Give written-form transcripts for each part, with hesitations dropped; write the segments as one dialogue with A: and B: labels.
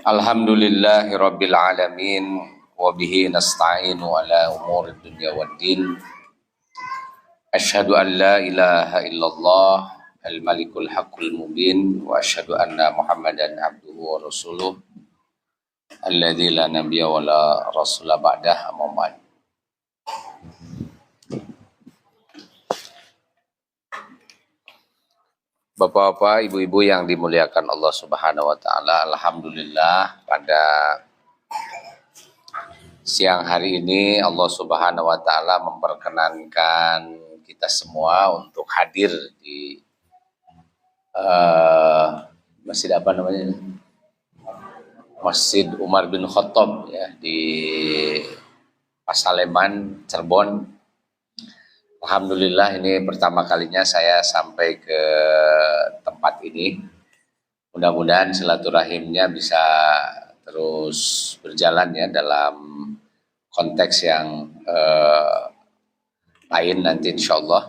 A: Alhamdulillahi Rabbil Alamin Wabihi nasta'inu ala umur dunia waddin. Ashhadu an la ilaha illallah al-malikul haqqul mubin. Wa ashhadu anna muhammadan abduhu wa rasuluh alladzi la nabiyya wa la rasula ba'dah amman. Bapak-bapak, ibu-ibu yang dimuliakan Allah Subhanahu wa taala, alhamdulillah pada siang hari ini Allah Subhanahu wa taala memperkenankan kita semua untuk hadir di masjid apa namanya? Masjid Umar bin Khattab ya di Pasaleman, Cirebon. Alhamdulillah ini pertama kalinya saya sampai ke tempat ini. Mudah-mudahan silaturahimnya bisa terus berjalan ya dalam konteks yang lain nanti insya Allah.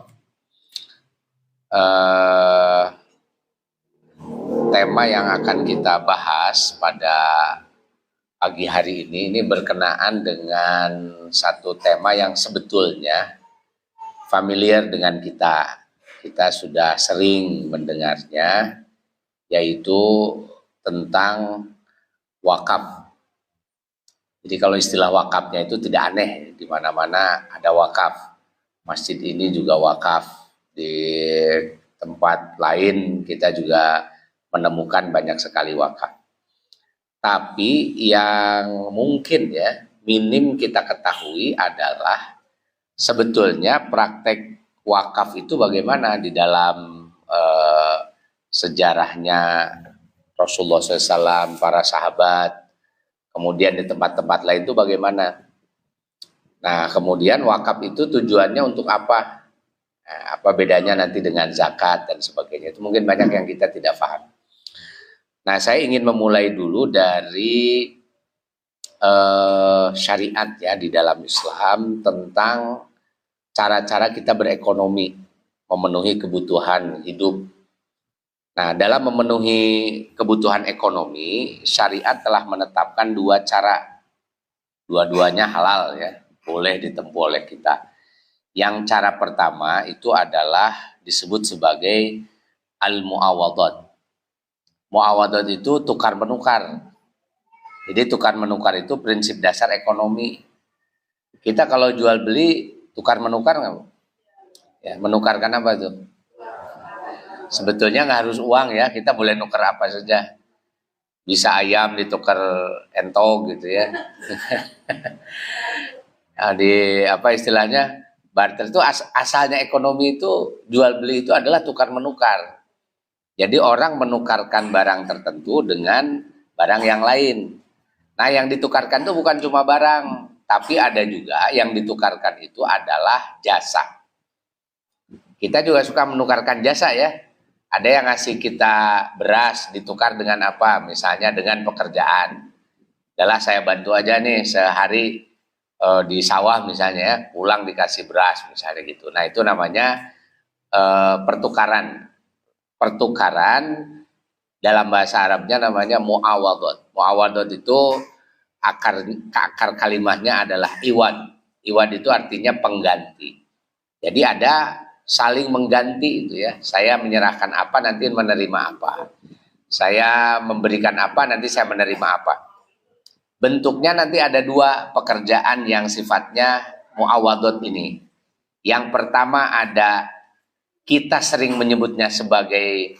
A: Tema yang akan kita bahas pada pagi hari ini berkenaan dengan satu tema yang sebetulnya familiar dengan kita. Kita sudah sering mendengarnya, yaitu tentang wakaf. Jadi kalau istilah wakafnya itu tidak aneh, di mana-mana ada wakaf. Masjid ini juga wakaf, di tempat lain kita juga menemukan banyak sekali wakaf. Tapi yang mungkin ya minim kita ketahui adalah sebetulnya praktek wakaf itu bagaimana di dalam sejarahnya Rasulullah SAW, para sahabat, kemudian di tempat-tempat lain itu bagaimana. Nah kemudian wakaf itu tujuannya untuk apa? Nah, apa bedanya nanti dengan zakat dan sebagainya, itu mungkin banyak yang kita tidak paham. Nah saya ingin memulai dulu dari syariat ya di dalam Islam tentang cara-cara kita berekonomi, memenuhi kebutuhan hidup. Nah, dalam memenuhi kebutuhan ekonomi, syariat telah menetapkan dua cara. Dua-duanya halal ya, boleh ditempuh oleh kita. Yang cara pertama itu adalah disebut sebagai al-mu'awadat. Mu'awadat itu tukar-menukar. Jadi tukar-menukar itu prinsip dasar ekonomi. Kita kalau jual beli tukar menukar nggak? Ya, menukarkan apa tuh? Sebetulnya nggak harus uang ya, kita boleh nukar apa saja. Bisa ayam ditukar entog gitu ya. Nah, di apa istilahnya barter itu asalnya ekonomi itu jual beli itu adalah tukar menukar. Jadi orang menukarkan barang tertentu dengan barang yang lain. Nah yang ditukarkan itu bukan cuma barang, tapi ada juga yang ditukarkan itu adalah jasa. Kita juga suka menukarkan jasa ya. Ada yang ngasih kita beras ditukar dengan apa? Misalnya dengan pekerjaan. Adalah saya bantu aja nih sehari di sawah misalnya ya, pulang dikasih beras misalnya gitu. Nah itu namanya pertukaran. Pertukaran dalam bahasa Arabnya namanya mu'awadot. Mu'awadot itu akar kalimatnya adalah iwad. Iwad itu artinya pengganti. Jadi ada saling mengganti itu ya. Saya menyerahkan apa nanti menerima apa. Saya memberikan apa nanti saya menerima apa. Bentuknya nanti ada dua pekerjaan yang sifatnya mu'awadot ini. Yang pertama ada kita sering menyebutnya sebagai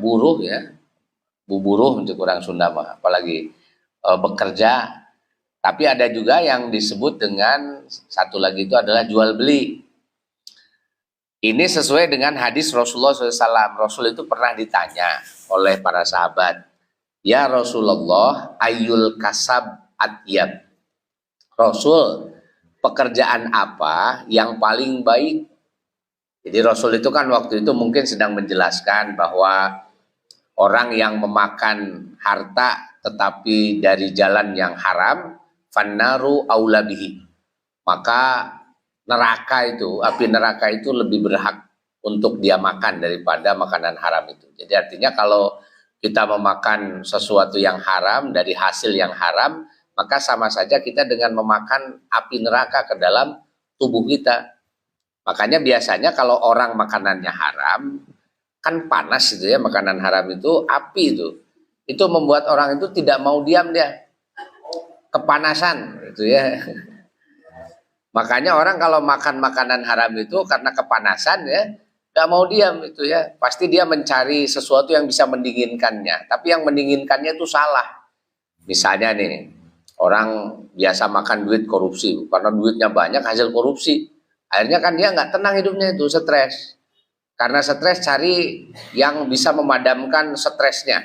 A: buruh ya. Buburuh untuk orang Sunda apalagi bekerja, tapi ada juga yang disebut dengan satu lagi itu adalah jual beli. Ini sesuai dengan hadis Rasulullah SAW. Rasul itu pernah ditanya oleh para sahabat, ya Rasulullah, ayyul kasab atyab. Rasul, pekerjaan apa yang paling baik? Jadi Rasul itu kan waktu itu mungkin sedang menjelaskan bahwa orang yang memakan harta tetapi dari jalan yang haram, fannaru aula bihi. Maka neraka itu, api neraka itu lebih berhak untuk dia makan daripada makanan haram itu. Jadi artinya kalau kita memakan sesuatu yang haram dari hasil yang haram, maka sama saja kita dengan memakan api neraka ke dalam tubuh kita. Makanya biasanya kalau orang makanannya haram, kan panas itu ya, makanan haram itu api itu membuat orang itu tidak mau diam, dia kepanasan gitu ya. Makanya orang kalau makan makanan haram itu karena kepanasan ya, nggak mau diam itu ya, pasti dia mencari sesuatu yang bisa mendinginkannya, tapi yang mendinginkannya itu salah. Misalnya nih, orang biasa makan duit korupsi, karena duitnya banyak hasil korupsi, akhirnya kan dia nggak tenang hidupnya, itu stres. Karena stres, cari yang bisa memadamkan stresnya.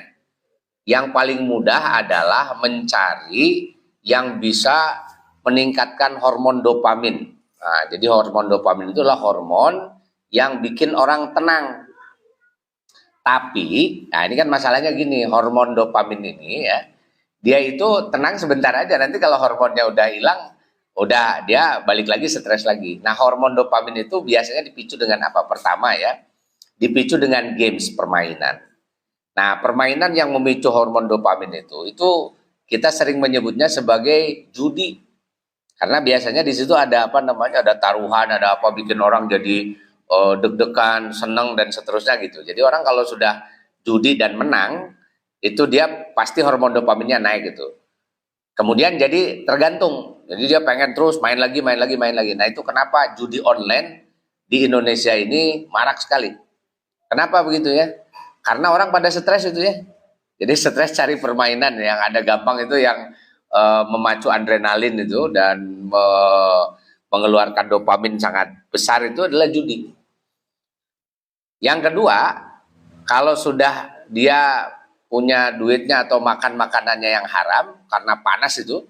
A: Yang paling mudah adalah mencari yang bisa meningkatkan hormon dopamin. Nah, jadi hormon dopamin itulah hormon yang bikin orang tenang. Tapi, nah ini kan masalahnya gini, hormon dopamin ini ya, dia itu tenang sebentar aja, nanti kalau hormonnya udah hilang, udah dia balik lagi stres lagi. Nah, hormon dopamin itu biasanya dipicu dengan apa? Pertama ya, dipicu dengan games, permainan. Nah, permainan yang memicu hormon dopamin itu kita sering menyebutnya sebagai judi. Karena biasanya di situ ada apa namanya, ada taruhan, ada apa, bikin orang jadi deg-degan, seneng dan seterusnya gitu. Jadi orang kalau sudah judi dan menang, itu dia pasti hormon dopaminnya naik gitu. Kemudian jadi tergantung. Jadi dia pengen terus main lagi, main lagi, main lagi. Nah, itu kenapa judi online di Indonesia ini marak sekali. Kenapa begitu ya? Karena orang pada stres itu ya. Jadi stres cari permainan yang ada gampang itu, yang memacu adrenalin itu dan mengeluarkan dopamin sangat besar, itu adalah judi. Yang kedua, kalau sudah dia punya duitnya atau makan makanannya yang haram karena panas itu,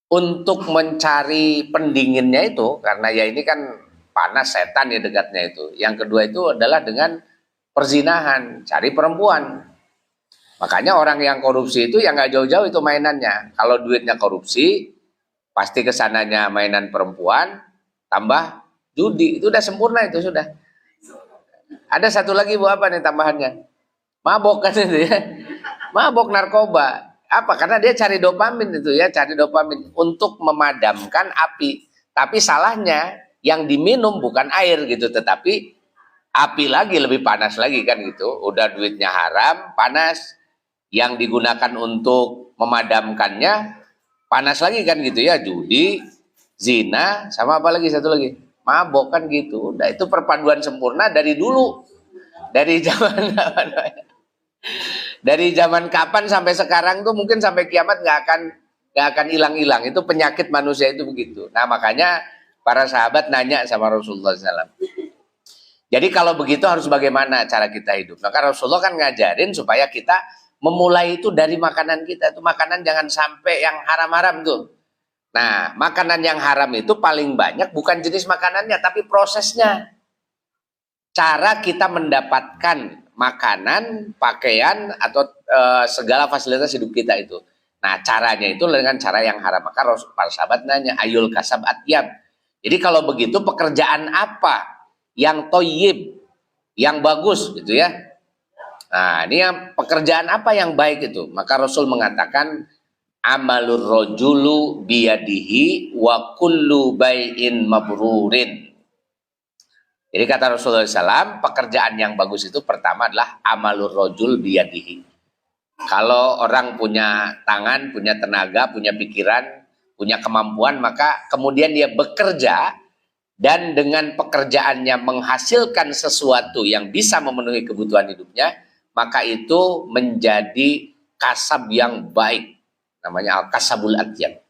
A: untuk mencari pendinginnya itu, karena ya ini kan panas, setan ya dekatnya itu. Yang kedua itu adalah dengan perzinahan, cari perempuan. Makanya orang yang korupsi itu yang nggak jauh-jauh itu mainannya. Kalau duitnya korupsi, pasti kesananya mainan perempuan, tambah judi. Itu udah sempurna, itu sudah. Ada satu lagi Bu, apa nih tambahannya? Mabok kan itu ya. Mabok narkoba. Apa? Karena dia cari dopamin itu ya, cari dopamin untuk memadamkan api. Tapi salahnya yang diminum bukan air gitu, tetapi api lagi, lebih panas lagi kan gitu. Udah duitnya haram, panas. Yang digunakan untuk memadamkannya panas lagi kan gitu ya, judi, zina, sama apa lagi satu lagi, mabok kan gitu. Udah, itu perpaduan sempurna dari dulu, dari zaman dari zaman kapan sampai sekarang tuh, mungkin sampai kiamat nggak akan hilang-hilang. Itu penyakit manusia itu begitu. Nah, makanya para sahabat nanya sama Rasulullah SAW. Jadi kalau begitu harus bagaimana cara kita hidup? Maka Rasulullah kan ngajarin supaya kita memulai itu dari makanan kita. Itu makanan jangan sampai yang haram-haram tuh. Nah, makanan yang haram itu paling banyak bukan jenis makanannya, tapi prosesnya. Cara kita mendapatkan makanan, pakaian, atau segala fasilitas hidup kita itu. Nah, caranya itu dengan cara yang haram. Maka para sahabat nanya, ayul kasab atyab. Jadi kalau begitu pekerjaan apa yang toyib, yang bagus gitu ya. Nah, ini yang pekerjaan apa yang baik itu? Maka Rasul mengatakan, amalur rojulu biyadihi wa kullu bai'in mabrurin. Jadi kata Rasulullah SAW, pekerjaan yang bagus itu pertama adalah amalur rojul biyadihi. Kalau orang punya tangan, punya tenaga, punya pikiran, punya kemampuan, maka kemudian dia bekerja, dan dengan pekerjaannya menghasilkan sesuatu yang bisa memenuhi kebutuhan hidupnya, maka itu menjadi kasab yang baik, namanya al-kasabul atyab.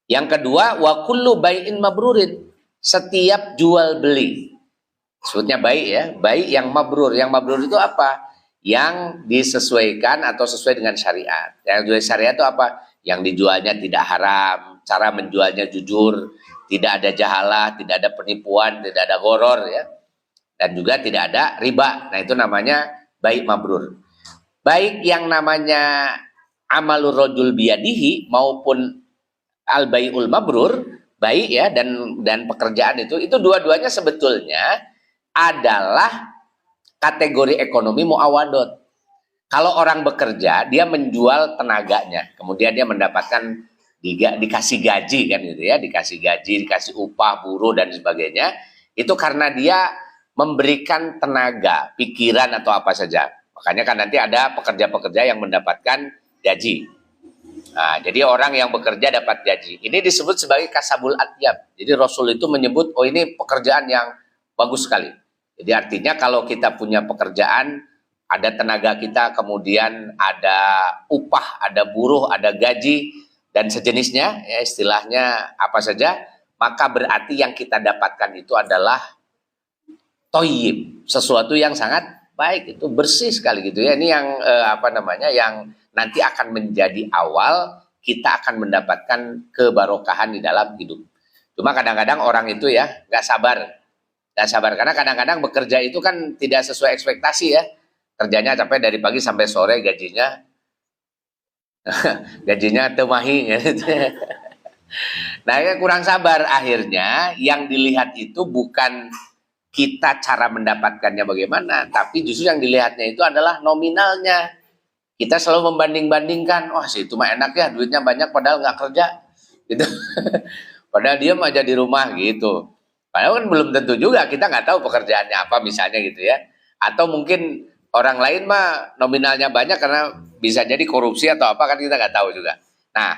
A: Yang kedua, wa kullu bai'in mabrurin, setiap jual beli, sebutnya baik ya, baik yang mabrur. Yang mabrur itu apa? Yang disesuaikan atau sesuai dengan syariat. Yang sesuai syariat itu apa? Yang dijualnya tidak haram, cara menjualnya jujur, tidak ada jahalah, tidak ada penipuan, tidak ada goror ya, dan juga tidak ada riba. Nah, itu namanya baik mabrur. Baik yang namanya amalur rojul biyadihi maupun al baiul mabrur, baik ya, dan pekerjaan itu dua-duanya sebetulnya adalah kategori ekonomi muawadot. Kalau orang bekerja, dia menjual tenaganya, kemudian dia mendapatkan dikasih gaji kan gitu ya, dikasih gaji, dikasih upah, buruh dan sebagainya. Itu karena dia memberikan tenaga, pikiran atau apa saja. Makanya kan nanti ada pekerja-pekerja yang mendapatkan gaji. Nah, jadi orang yang bekerja dapat gaji. Ini disebut sebagai kasabul atyab. Jadi Rasul itu menyebut, oh ini pekerjaan yang bagus sekali. Jadi artinya kalau kita punya pekerjaan, ada tenaga kita, kemudian ada upah, ada buruh, ada gaji, dan sejenisnya, ya istilahnya apa saja, maka berarti yang kita dapatkan itu adalah toyib, sesuatu yang sangat baik, itu bersih sekali gitu ya. Ini yang yang nanti akan menjadi awal kita akan mendapatkan kebarokahan di dalam hidup. Cuma kadang-kadang orang itu ya nggak sabar karena kadang-kadang bekerja itu kan tidak sesuai ekspektasi ya. Kerjanya capek dari pagi sampai sore, gajinya temahi gitu. Nah, kurang sabar, akhirnya yang dilihat itu bukan kita cara mendapatkannya bagaimana, tapi justru yang dilihatnya itu adalah nominalnya. Kita selalu membanding-bandingkan, wah si itu mah enak ya, duitnya banyak padahal nggak kerja gitu. Padahal dia mah aja di rumah gitu. Padahal kan belum tentu juga, kita nggak tahu pekerjaannya apa misalnya gitu ya. Atau mungkin orang lain mah nominalnya banyak karena bisa jadi korupsi atau apa, kan kita nggak tahu juga. Nah,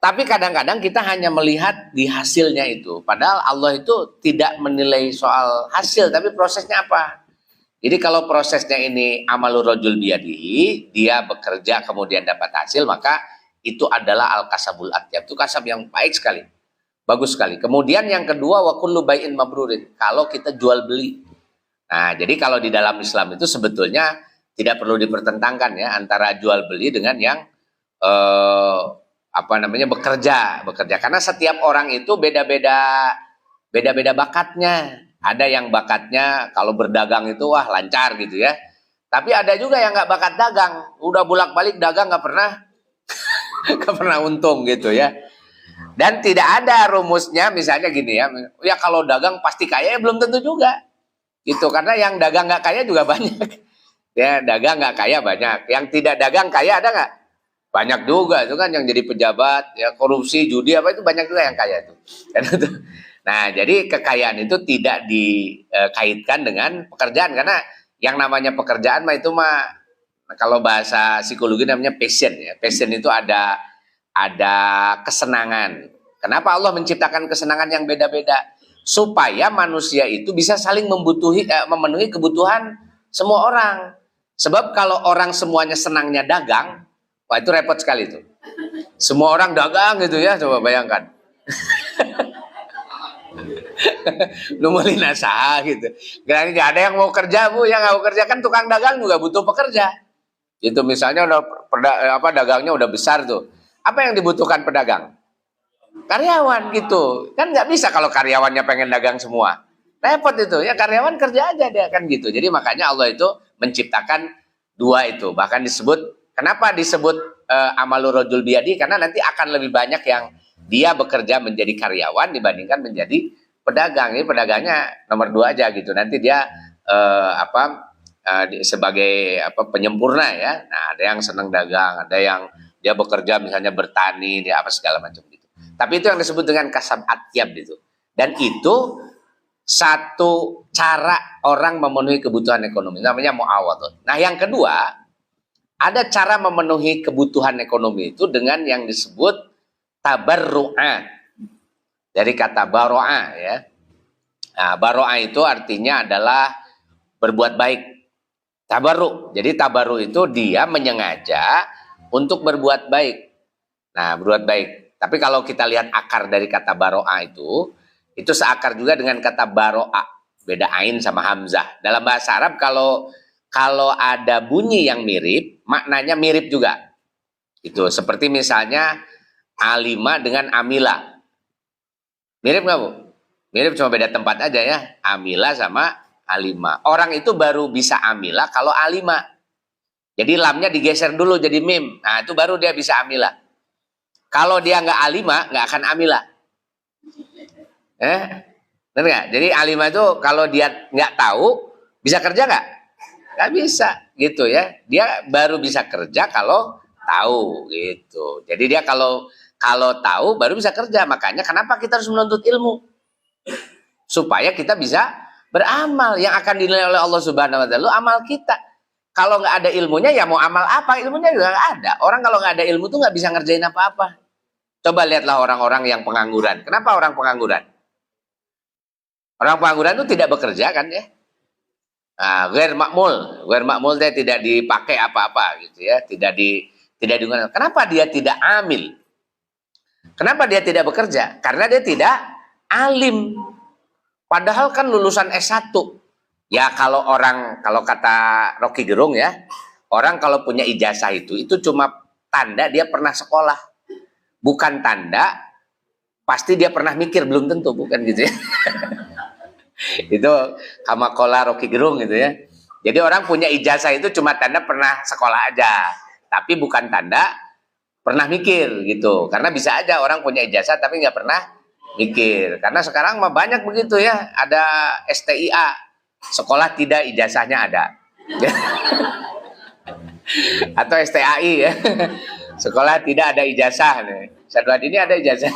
A: tapi kadang-kadang kita hanya melihat di hasilnya itu. Padahal Allah itu tidak menilai soal hasil, tapi prosesnya apa. Jadi kalau prosesnya ini amalur rajul biyadihi, dia bekerja kemudian dapat hasil, maka itu adalah al-kasabul atyab. Itu kasab yang baik sekali. Bagus sekali. Kemudian yang kedua, wa kullu bai'in mabrurin. Kalau kita jual beli. Nah, jadi kalau di dalam Islam itu sebetulnya tidak perlu dipertentangkan ya antara jual beli dengan yang bekerja. Karena setiap orang itu beda-beda bakatnya. Ada yang bakatnya kalau berdagang itu wah lancar gitu ya. Tapi ada juga yang nggak bakat dagang, udah bolak-balik dagang nggak pernah untung gitu ya. Dan tidak ada rumusnya misalnya gini ya. Ya kalau dagang pasti kaya, ya belum tentu juga. Gitu, karena yang dagang nggak kaya juga banyak. Ya, dagang nggak kaya banyak. Yang tidak dagang kaya ada nggak? Banyak juga. Itu kan yang jadi pejabat, ya korupsi, judi apa itu banyak juga yang kaya itu. Nah, jadi kekayaan itu tidak dikaitkan dengan pekerjaan. Karena yang namanya pekerjaan mah itu mah kalau bahasa psikologi namanya passion ya. Passion itu ada kesenangan. Kenapa Allah menciptakan kesenangan yang beda-beda? Supaya manusia itu bisa saling memenuhi kebutuhan semua orang. Sebab kalau orang semuanya senangnya dagang, wah itu repot sekali itu. Semua orang dagang gitu ya, coba bayangkan. Numulin usaha gitu. Gak ada yang mau kerja bu, yang nggak mau kerja kan tukang dagang juga butuh pekerja. Itu misalnya dagangnya udah besar tuh. Apa yang dibutuhkan pedagang? Karyawan gitu. Kan nggak bisa kalau karyawannya pengen dagang semua. Repot itu. Ya karyawan kerja aja dia kan gitu. Jadi makanya Allah itu menciptakan dua itu. Bahkan kenapa disebut amalur rajul biyadi? Karena nanti akan lebih banyak yang dia bekerja menjadi karyawan dibandingkan menjadi pedagang. Ini pedagangnya nomor 2 aja gitu. Nanti dia sebagai penyempurna ya. Nah, ada yang senang dagang, ada yang dia bekerja misalnya bertani, dia apa segala macam gitu. Tapi itu yang disebut dengan kasab atyab itu. Dan itu satu cara orang memenuhi kebutuhan ekonomi, namanya muawadhah. Nah, yang kedua, ada cara memenuhi kebutuhan ekonomi itu dengan yang disebut tabarru'a. Dari kata baro'a ya. Nah, baro'a itu artinya adalah berbuat baik. Tabarru. Jadi tabarru itu dia menyengaja untuk berbuat baik. Nah, berbuat baik. Tapi kalau kita lihat akar dari kata baro'a itu seakar juga dengan kata baro'a. Beda ain sama hamzah. Dalam bahasa Arab kalau ada bunyi yang mirip, maknanya mirip juga. Itu seperti misalnya alima dengan amila. Mirip nggak bu? Mirip, cuma beda tempat aja ya. Amila sama alima. Orang itu baru bisa amila kalau alima. Jadi lamnya digeser dulu jadi mim. Nah itu baru dia bisa amila. Kalau dia nggak alima, nggak akan amila. Benar nggak? Jadi alima itu kalau dia nggak tahu, bisa kerja nggak? Nggak bisa gitu ya. Dia baru bisa kerja kalau tahu gitu. Jadi dia kalau kalau tahu baru bisa kerja. Makanya kenapa kita harus menuntut ilmu? Supaya kita bisa beramal yang akan dinilai oleh Allah Subhanahu wa taala amal kita. Kalau nggak ada ilmunya ya mau amal apa? Ilmunya juga nggak ada. Orang kalau nggak ada ilmu tuh nggak bisa ngerjain apa-apa. Coba lihatlah orang-orang yang pengangguran. Kenapa orang pengangguran? Orang pengangguran itu tidak bekerja kan ya? Nah, ghair makmul dia tidak dipakai apa-apa gitu ya, tidak digunakan. Kenapa dia tidak amil? Kenapa dia tidak bekerja? Karena dia tidak alim. Padahal kan lulusan S1. Ya kalau kata Rocky Gerung ya, orang kalau punya ijazah itu cuma tanda dia pernah sekolah. Bukan tanda pasti dia pernah mikir, belum tentu, bukan gitu ya. Itu kamakola Rocky Gerung gitu ya. Jadi orang punya ijazah itu cuma tanda pernah sekolah aja, tapi bukan tanda pernah mikir gitu. Karena bisa aja orang punya ijazah tapi nggak pernah mikir. Karena sekarang mah banyak begitu ya, ada STIA, sekolah tidak ijazahnya ada. Atau STAI ya, sekolah tidak ada ijazah nih. Saduan ini ada ijazah.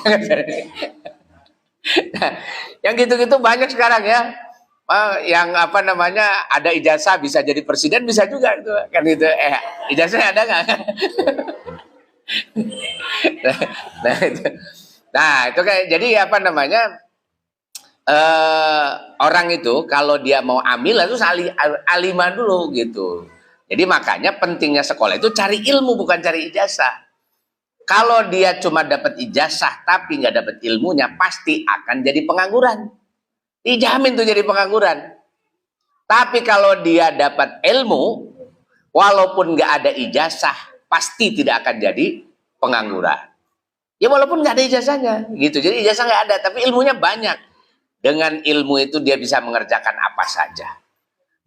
A: Nah, yang gitu-gitu banyak sekarang ya. Yang apa namanya ada ijazah bisa jadi presiden bisa juga itu kan itu. Ijazahnya ada nggak? Nah, itu kayak jadi apa namanya orang itu kalau dia mau amil itu alimah dulu gitu. Jadi makanya pentingnya sekolah itu cari ilmu bukan cari ijazah. Kalau dia cuma dapat ijazah tapi nggak dapat ilmunya, pasti akan jadi pengangguran. Dijamin tuh jadi pengangguran. Tapi kalau dia dapat ilmu, walaupun nggak ada ijazah, pasti tidak akan jadi pengangguran. Ya walaupun nggak ada ijazahnya, gitu. Jadi ijazah nggak ada, tapi ilmunya banyak. Dengan ilmu itu dia bisa mengerjakan apa saja.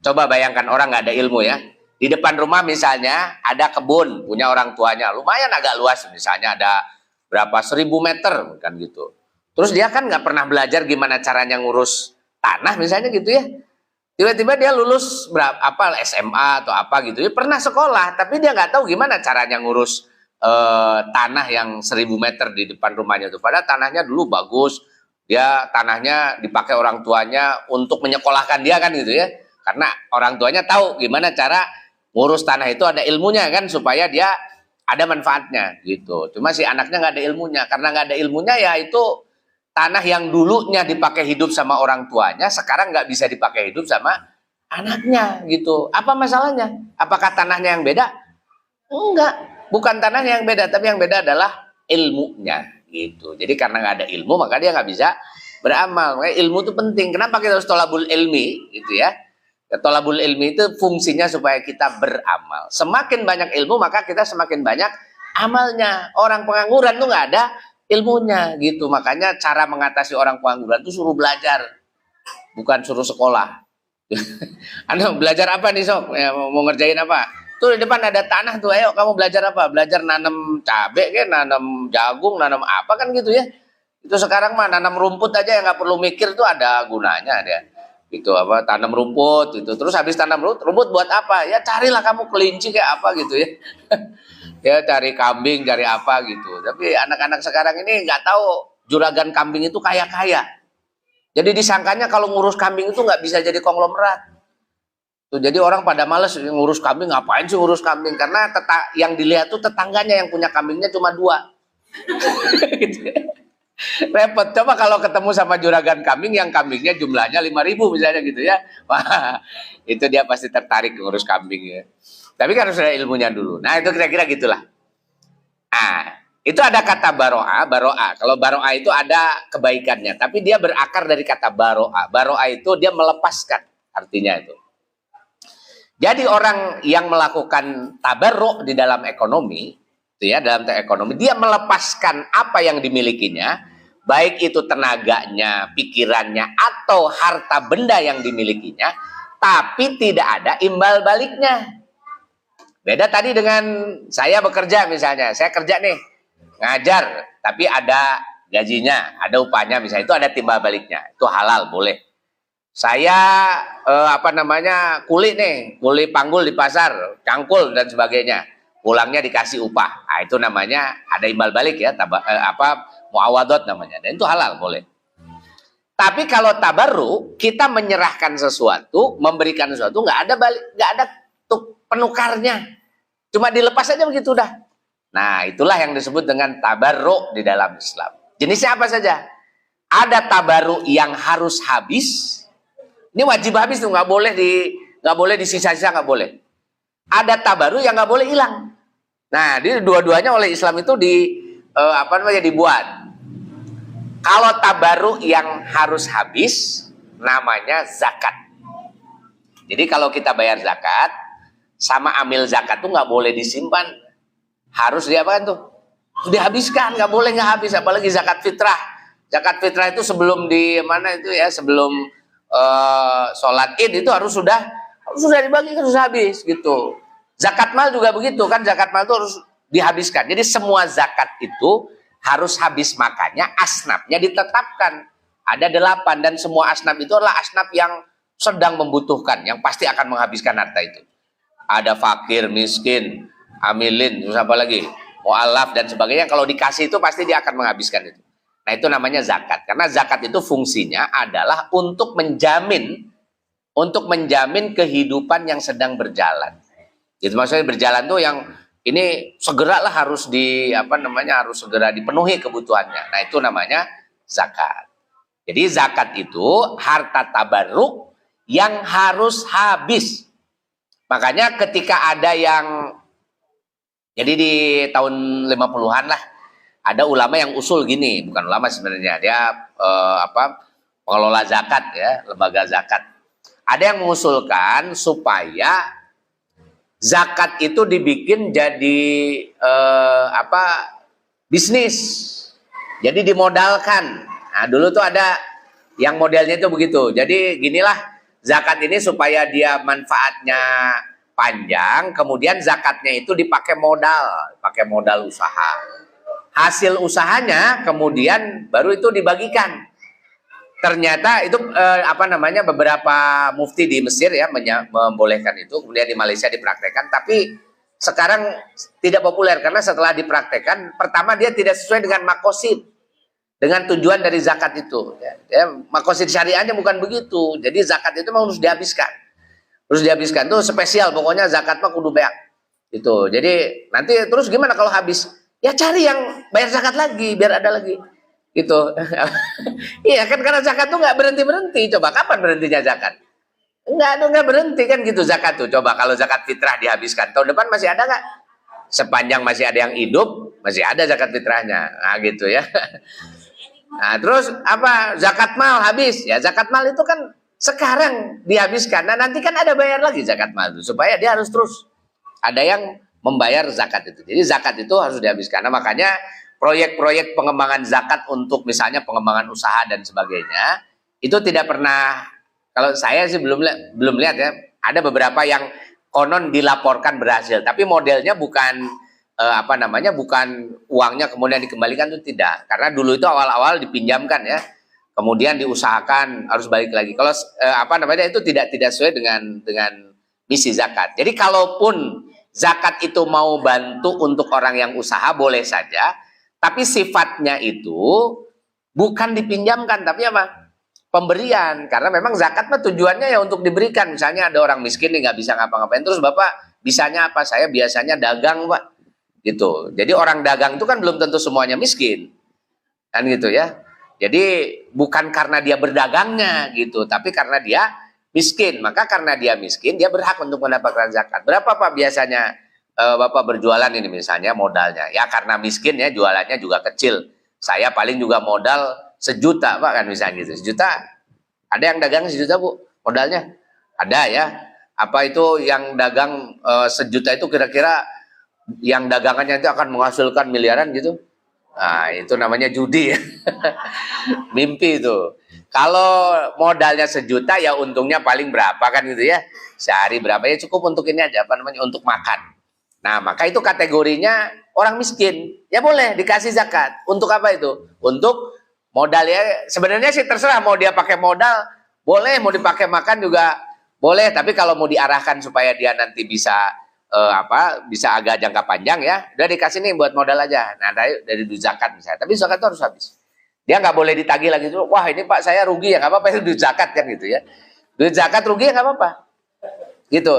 A: Coba bayangkan orang nggak ada ilmu ya. Di depan rumah misalnya ada kebun punya orang tuanya, lumayan agak luas, misalnya ada berapa 1000 meter kan gitu. Terus dia kan nggak pernah belajar gimana caranya ngurus tanah misalnya gitu ya. Tiba-tiba dia lulus apa SMA atau apa gitu ya, pernah sekolah tapi dia nggak tahu gimana caranya ngurus tanah yang 1000 meter di depan rumahnya itu. Padahal tanahnya dulu bagus, dia tanahnya dipakai orang tuanya untuk menyekolahkan dia kan gitu ya. Karena orang tuanya tahu gimana cara ngurus tanah itu, ada ilmunya kan supaya dia ada manfaatnya gitu. Cuma si anaknya nggak ada ilmunya, karena nggak ada ilmunya ya itu tanah yang dulunya dipakai hidup sama orang tuanya sekarang nggak bisa dipakai hidup sama anaknya gitu. Apa masalahnya? Apakah tanahnya yang beda? Enggak, bukan tanahnya yang beda, tapi yang beda adalah ilmunya gitu. Jadi karena nggak ada ilmu maka dia nggak bisa beramal. Makanya ilmu itu penting. Kenapa kita harus tolabul ilmi gitu ya? Tolabul ilmi itu fungsinya supaya kita beramal. Semakin banyak ilmu maka kita semakin banyak amalnya. Orang pengangguran tuh nggak ada ilmunya gitu. Makanya cara mengatasi orang pengangguran itu suruh belajar, bukan suruh sekolah. Anda belajar apa nih Sob? Ya, mau ngerjain apa? Tuh di depan ada tanah tuh, ayo kamu belajar apa? Belajar nanam cabai kan, nanam jagung, nanam apa kan gitu ya. Itu sekarang mah nanam rumput aja yang nggak perlu mikir tuh ada gunanya dia. Itu apa tanam rumput itu, terus habis tanam rumput buat apa ya, carilah kamu kelinci kayak apa gitu ya. Ya cari kambing, cari apa gitu. Tapi anak-anak sekarang ini nggak tahu juragan kambing itu kaya-kaya, jadi disangkanya kalau ngurus kambing itu nggak bisa jadi konglomerat tuh. Jadi orang pada males ngurus kambing, ngapain sih ngurus kambing, karena yang dilihat tuh tetangganya yang punya kambingnya cuma 2. Gitu ya. Repot. Coba kalau ketemu sama juragan kambing yang kambingnya jumlahnya 5.000 misalnya gitu ya, wah itu dia pasti tertarik ngurus kambing ya. Tapi kan harus ada ilmunya dulu. Nah itu kira-kira gitulah. Nah itu ada kata baro'a. Kalau baro'a itu ada kebaikannya, tapi dia berakar dari kata baro'a. Baro'a itu dia melepaskan, artinya itu. Jadi orang yang melakukan tabarru' di dalam ekonomi ya, dalam ekonomi dia melepaskan apa yang dimilikinya, baik itu tenaganya, pikirannya atau harta benda yang dimilikinya, tapi tidak ada imbal baliknya. Beda tadi dengan saya bekerja misalnya, saya kerja nih ngajar tapi ada gajinya, ada upahnya misalnya, itu ada timbal baliknya, itu halal boleh. Saya kuli nih, kuli panggul di pasar, cangkul dan sebagainya. Pulangnya dikasih upah. Nah, itu namanya ada imbal balik ya, muawadot namanya. Dan itu halal boleh. Tapi kalau tabarru, kita menyerahkan sesuatu, memberikan sesuatu, nggak ada balik, nggak ada penukarnya. Cuma dilepas aja begitu dah. Nah, itulah yang disebut dengan tabarru di dalam Islam. Jenisnya apa saja? Ada tabarru yang harus habis. Ini wajib habis tuh, nggak boleh disisa-sisa, nggak boleh. Ada tabarru yang nggak boleh hilang. Nah, dua-duanya oleh Islam itu dibuat. Kalau tabarru yang harus habis, namanya zakat. Jadi kalau kita bayar zakat, sama amil zakat tuh nggak boleh disimpan, harus diapakan tuh? Dihabiskan, nggak boleh nggak habis. Apalagi zakat fitrah. Zakat fitrah itu sebelum sebelum sholat id itu harus sudah dibagi, harus habis gitu. Zakat mal juga begitu kan, zakat mal itu harus dihabiskan. Jadi semua zakat itu harus habis, makanya asnafnya ditetapkan. Ada 8 dan semua asnaf itu adalah asnaf yang sedang membutuhkan, yang pasti akan menghabiskan harta itu. Ada fakir, miskin, amilin, terus apa lagi? Mu'alaf dan sebagainya. Kalau dikasih itu pasti dia akan menghabiskan itu. Nah, itu namanya zakat. Karena zakat itu fungsinya adalah untuk menjamin kehidupan yang sedang berjalan. Itu maksudnya berjalan tuh yang ini segeralah harus harus segera dipenuhi kebutuhannya. Nah, itu namanya zakat. Jadi zakat itu harta tabarruk yang harus habis. Makanya ketika ada yang jadi di tahun 50-an lah, ada ulama yang usul gini, bukan ulama sebenarnya, dia pengelola zakat ya, lembaga zakat. Ada yang mengusulkan supaya zakat itu dibikin jadi bisnis. Jadi dimodalkan. Nah, dulu tuh ada yang modelnya itu begitu. Jadi ginilah, zakat ini supaya dia manfaatnya panjang, kemudian zakatnya itu dipakai modal usaha. Hasil usahanya kemudian baru itu dibagikan. Ternyata itu beberapa mufti di Mesir ya membolehkan itu, kemudian di Malaysia dipraktekkan, tapi sekarang tidak populer karena setelah dipraktekkan, pertama dia tidak sesuai dengan makosid, dengan tujuan dari zakat itu. Makosid syariahnya bukan begitu. Jadi zakat itu memang harus dihabiskan. Terus dihabiskan tuh spesial, pokoknya zakat mah kudu beak. Itu. Jadi nanti terus gimana kalau habis? Ya cari yang bayar zakat lagi biar ada lagi. Gitu. Iya kan, karena zakat tuh nggak berhenti. Coba kapan berhentinya zakat? Nggak berhenti kan gitu zakat tuh. Coba kalau zakat fitrah dihabiskan, tahun depan masih ada nggak? Sepanjang masih ada yang hidup, masih ada zakat fitrahnya. Nah gitu ya. Nah terus zakat mal habis. Ya zakat mal itu kan sekarang dihabiskan. Nah nanti kan ada bayar lagi zakat mal itu, supaya dia harus terus ada yang membayar zakat itu. Jadi zakat itu harus dihabiskan. Nah makanya proyek-proyek pengembangan zakat untuk misalnya pengembangan usaha dan sebagainya itu tidak pernah, kalau saya sih belum lihat ya, ada beberapa yang konon dilaporkan berhasil, tapi modelnya bukan bukan uangnya kemudian dikembalikan, itu tidak, karena dulu itu awal-awal dipinjamkan ya, kemudian diusahakan harus balik lagi. Kalau itu tidak sesuai dengan misi zakat. Jadi kalaupun zakat itu mau bantu untuk orang yang usaha boleh saja, tapi sifatnya itu bukan dipinjamkan, tapi apa? Pemberian. Karena memang zakat mah tujuannya ya untuk diberikan. Misalnya ada orang miskin nih nggak bisa ngapa-ngapain, terus Bapak bisanya apa? Saya biasanya dagang, Pak. Gitu. Jadi orang dagang itu kan belum tentu semuanya miskin. Kan gitu ya. Jadi bukan karena dia berdagangnya gitu, tapi karena dia miskin. Maka karena dia miskin, dia berhak untuk mendapatkan zakat. Berapa Pak biasanya Bapak berjualan ini misalnya modalnya? Ya karena miskin ya, jualannya juga kecil. Saya paling juga modal 1 juta Pak, kan misalnya gitu. 1 juta. Ada yang dagang 1 juta Bu modalnya? Ada ya. Apa itu yang dagang 1 juta itu kira-kira yang dagangannya itu akan menghasilkan miliaran gitu? Nah itu namanya judi. Mimpi itu. Kalau modalnya 1 juta ya untungnya paling berapa kan gitu ya, sehari berapa ya, cukup untuk ini aja untuk makan. Nah maka itu kategorinya orang miskin, ya boleh dikasih zakat. Untuk apa itu? Untuk modal ya, sebenarnya sih terserah mau dia pakai modal boleh, mau dipakai makan juga boleh, tapi kalau mau diarahkan supaya dia nanti bisa bisa agak jangka panjang ya, udah dikasih nih buat modal aja. Nah dari duit zakat misalnya, tapi zakat itu harus habis. Dia nggak boleh ditagih lagi tuh. Wah ini Pak saya rugi ya, nggak apa-apa, itu duit zakat kan gitu ya. Duit zakat rugi ya nggak apa-apa, gitu.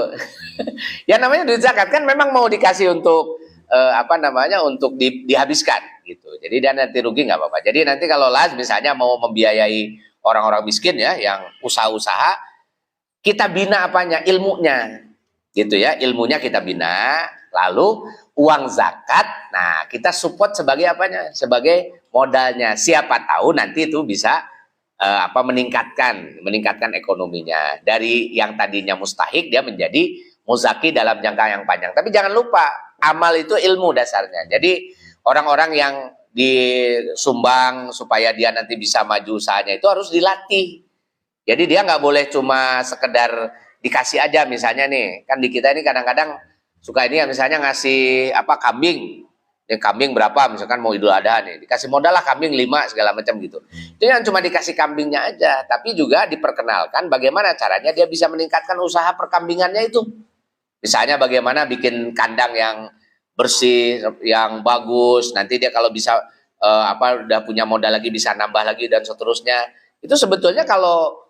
A: Ya namanya duit zakat kan memang mau dikasih untuk untuk dihabiskan gitu. Jadi dia nanti rugi nggak apa-apa. Jadi nanti kalau las misalnya mau membiayai orang-orang miskin ya, yang usaha-usaha, kita bina apanya? Ilmunya. Gitu ya, ilmunya kita bina, lalu uang zakat, nah kita support sebagai apanya? Sebagai modalnya. Siapa tahu nanti itu bisa meningkatkan ekonominya. Dari yang tadinya mustahik dia menjadi muzaki dalam jangka yang panjang. Tapi jangan lupa, amal itu ilmu dasarnya. Jadi orang-orang yang disumbang supaya dia nanti bisa maju usahanya itu harus dilatih. Jadi dia nggak boleh cuma sekedar dikasih aja, misalnya nih, kan di kita ini kadang-kadang suka ini ya, misalnya ngasih kambing, ya kambing berapa, misalkan mau Idul Adha nih, dikasih modal lah kambing 5 segala macam gitu. Itu yang cuma dikasih kambingnya aja, tapi juga diperkenalkan bagaimana caranya dia bisa meningkatkan usaha perkambingannya itu. Misalnya bagaimana bikin kandang yang bersih, yang bagus, nanti dia kalau bisa udah punya modal lagi bisa nambah lagi dan seterusnya. Itu sebetulnya kalau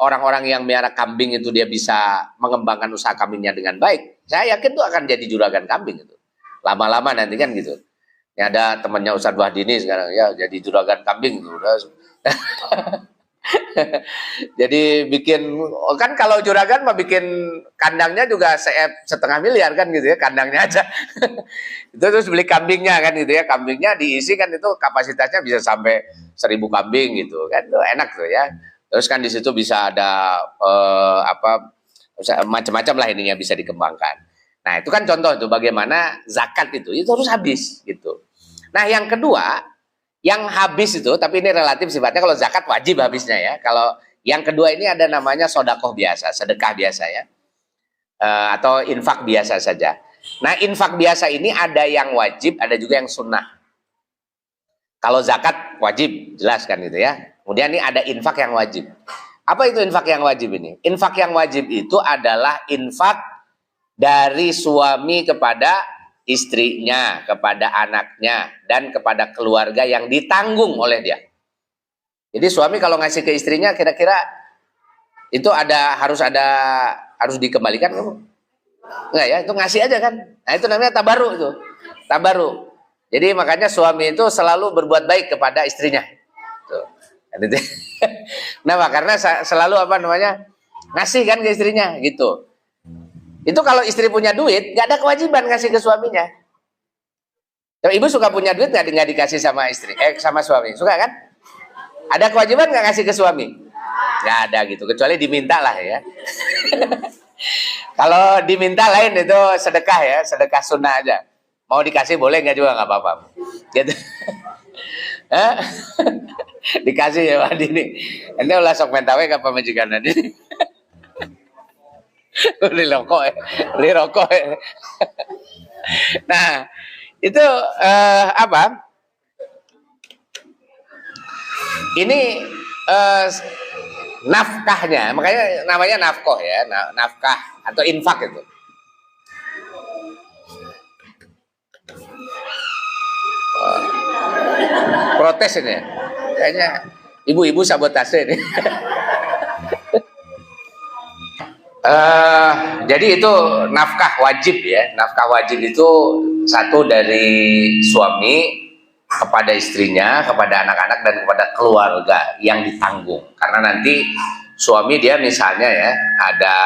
A: orang-orang yang melihara kambing itu dia bisa mengembangkan usaha kambingnya dengan baik, saya yakin tuh akan jadi juragan kambing itu. Lama-lama nanti kan gitu. Ini ada temannya Ustadz Wahdini sekarang ya jadi juragan kambing gitu. Jadi bikin, kan kalau juragan mah bikin kandangnya juga setengah miliar kan gitu ya, kandangnya aja. Itu terus beli kambingnya kan gitu ya, kambingnya diisi kan itu kapasitasnya bisa sampai 1.000 kambing gitu kan, itu enak tuh ya. Terus kan di situ bisa ada macam-macam lah ininya bisa dikembangkan. Nah itu kan contoh itu bagaimana zakat itu harus habis gitu. Nah yang kedua, yang habis itu, tapi ini relatif sifatnya, kalau zakat wajib habisnya ya. Kalau yang kedua ini ada namanya sodakoh biasa, sedekah biasa ya, atau infak biasa saja. Nah infak biasa ini ada yang wajib, ada juga yang sunnah. Kalau zakat wajib, jelas kan gitu ya. Kemudian ini ada infak yang wajib. Apa itu infak yang wajib ini? Infak yang wajib itu adalah infak dari suami kepada istrinya, kepada anaknya, dan kepada keluarga yang ditanggung oleh dia. Jadi suami kalau ngasih ke istrinya kira-kira itu harus dikembalikan kamu? Enggak ya, itu ngasih aja kan. Nah itu namanya tabaru itu. Tabaru. Jadi makanya suami itu selalu berbuat baik kepada istrinya. Tuh. Nah, karena selalu ngasih kan ke istrinya gitu. Itu kalau istri punya duit, nggak ada kewajiban ngasih ke suaminya. Kalau ibu suka punya duit nggak dikasih sama istri, sama suami, suka kan? Ada kewajiban nggak ngasih ke suami? Nggak ada gitu, kecuali diminta lah ya. Kalau diminta lain itu sedekah ya, sedekah sunnah aja. Mau dikasih boleh nggak juga nggak apa-apa. Gitu. Dikasih ya Pak Dini. Ini ulah sok mentawe ke pemajikan tadi. Beli rokok ya. Beli rokok ya. Nah, itu ini nafkahnya, makanya namanya nafkah ya, nafkah atau infak itu. Protes ini ya. Kayaknya ibu-ibu sabotase ini. Jadi itu nafkah wajib ya. Nafkah wajib itu satu dari suami kepada istrinya, kepada anak-anak, dan kepada keluarga yang ditanggung. Karena nanti suami dia misalnya ya ada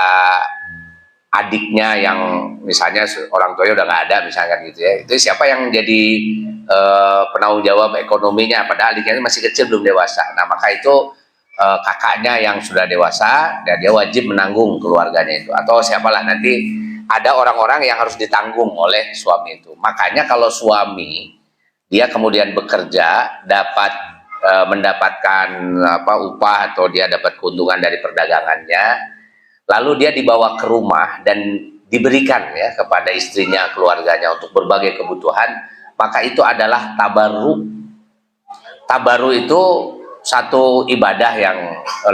A: adiknya yang misalnya orang tuanya udah nggak ada misalkan gitu ya, itu siapa yang jadi penanggung jawab ekonominya, padahal adiknya masih kecil belum dewasa. Nah maka itu kakaknya yang sudah dewasa dan dia wajib menanggung keluarganya itu, atau siapalah nanti ada orang-orang yang harus ditanggung oleh suami itu. Makanya kalau suami dia kemudian bekerja dapat mendapatkan upah atau dia dapat keuntungan dari perdagangannya, lalu dia dibawa ke rumah dan diberikan ya kepada istrinya, keluarganya untuk berbagai kebutuhan, maka itu adalah tabarruk. Tabarruk itu satu ibadah yang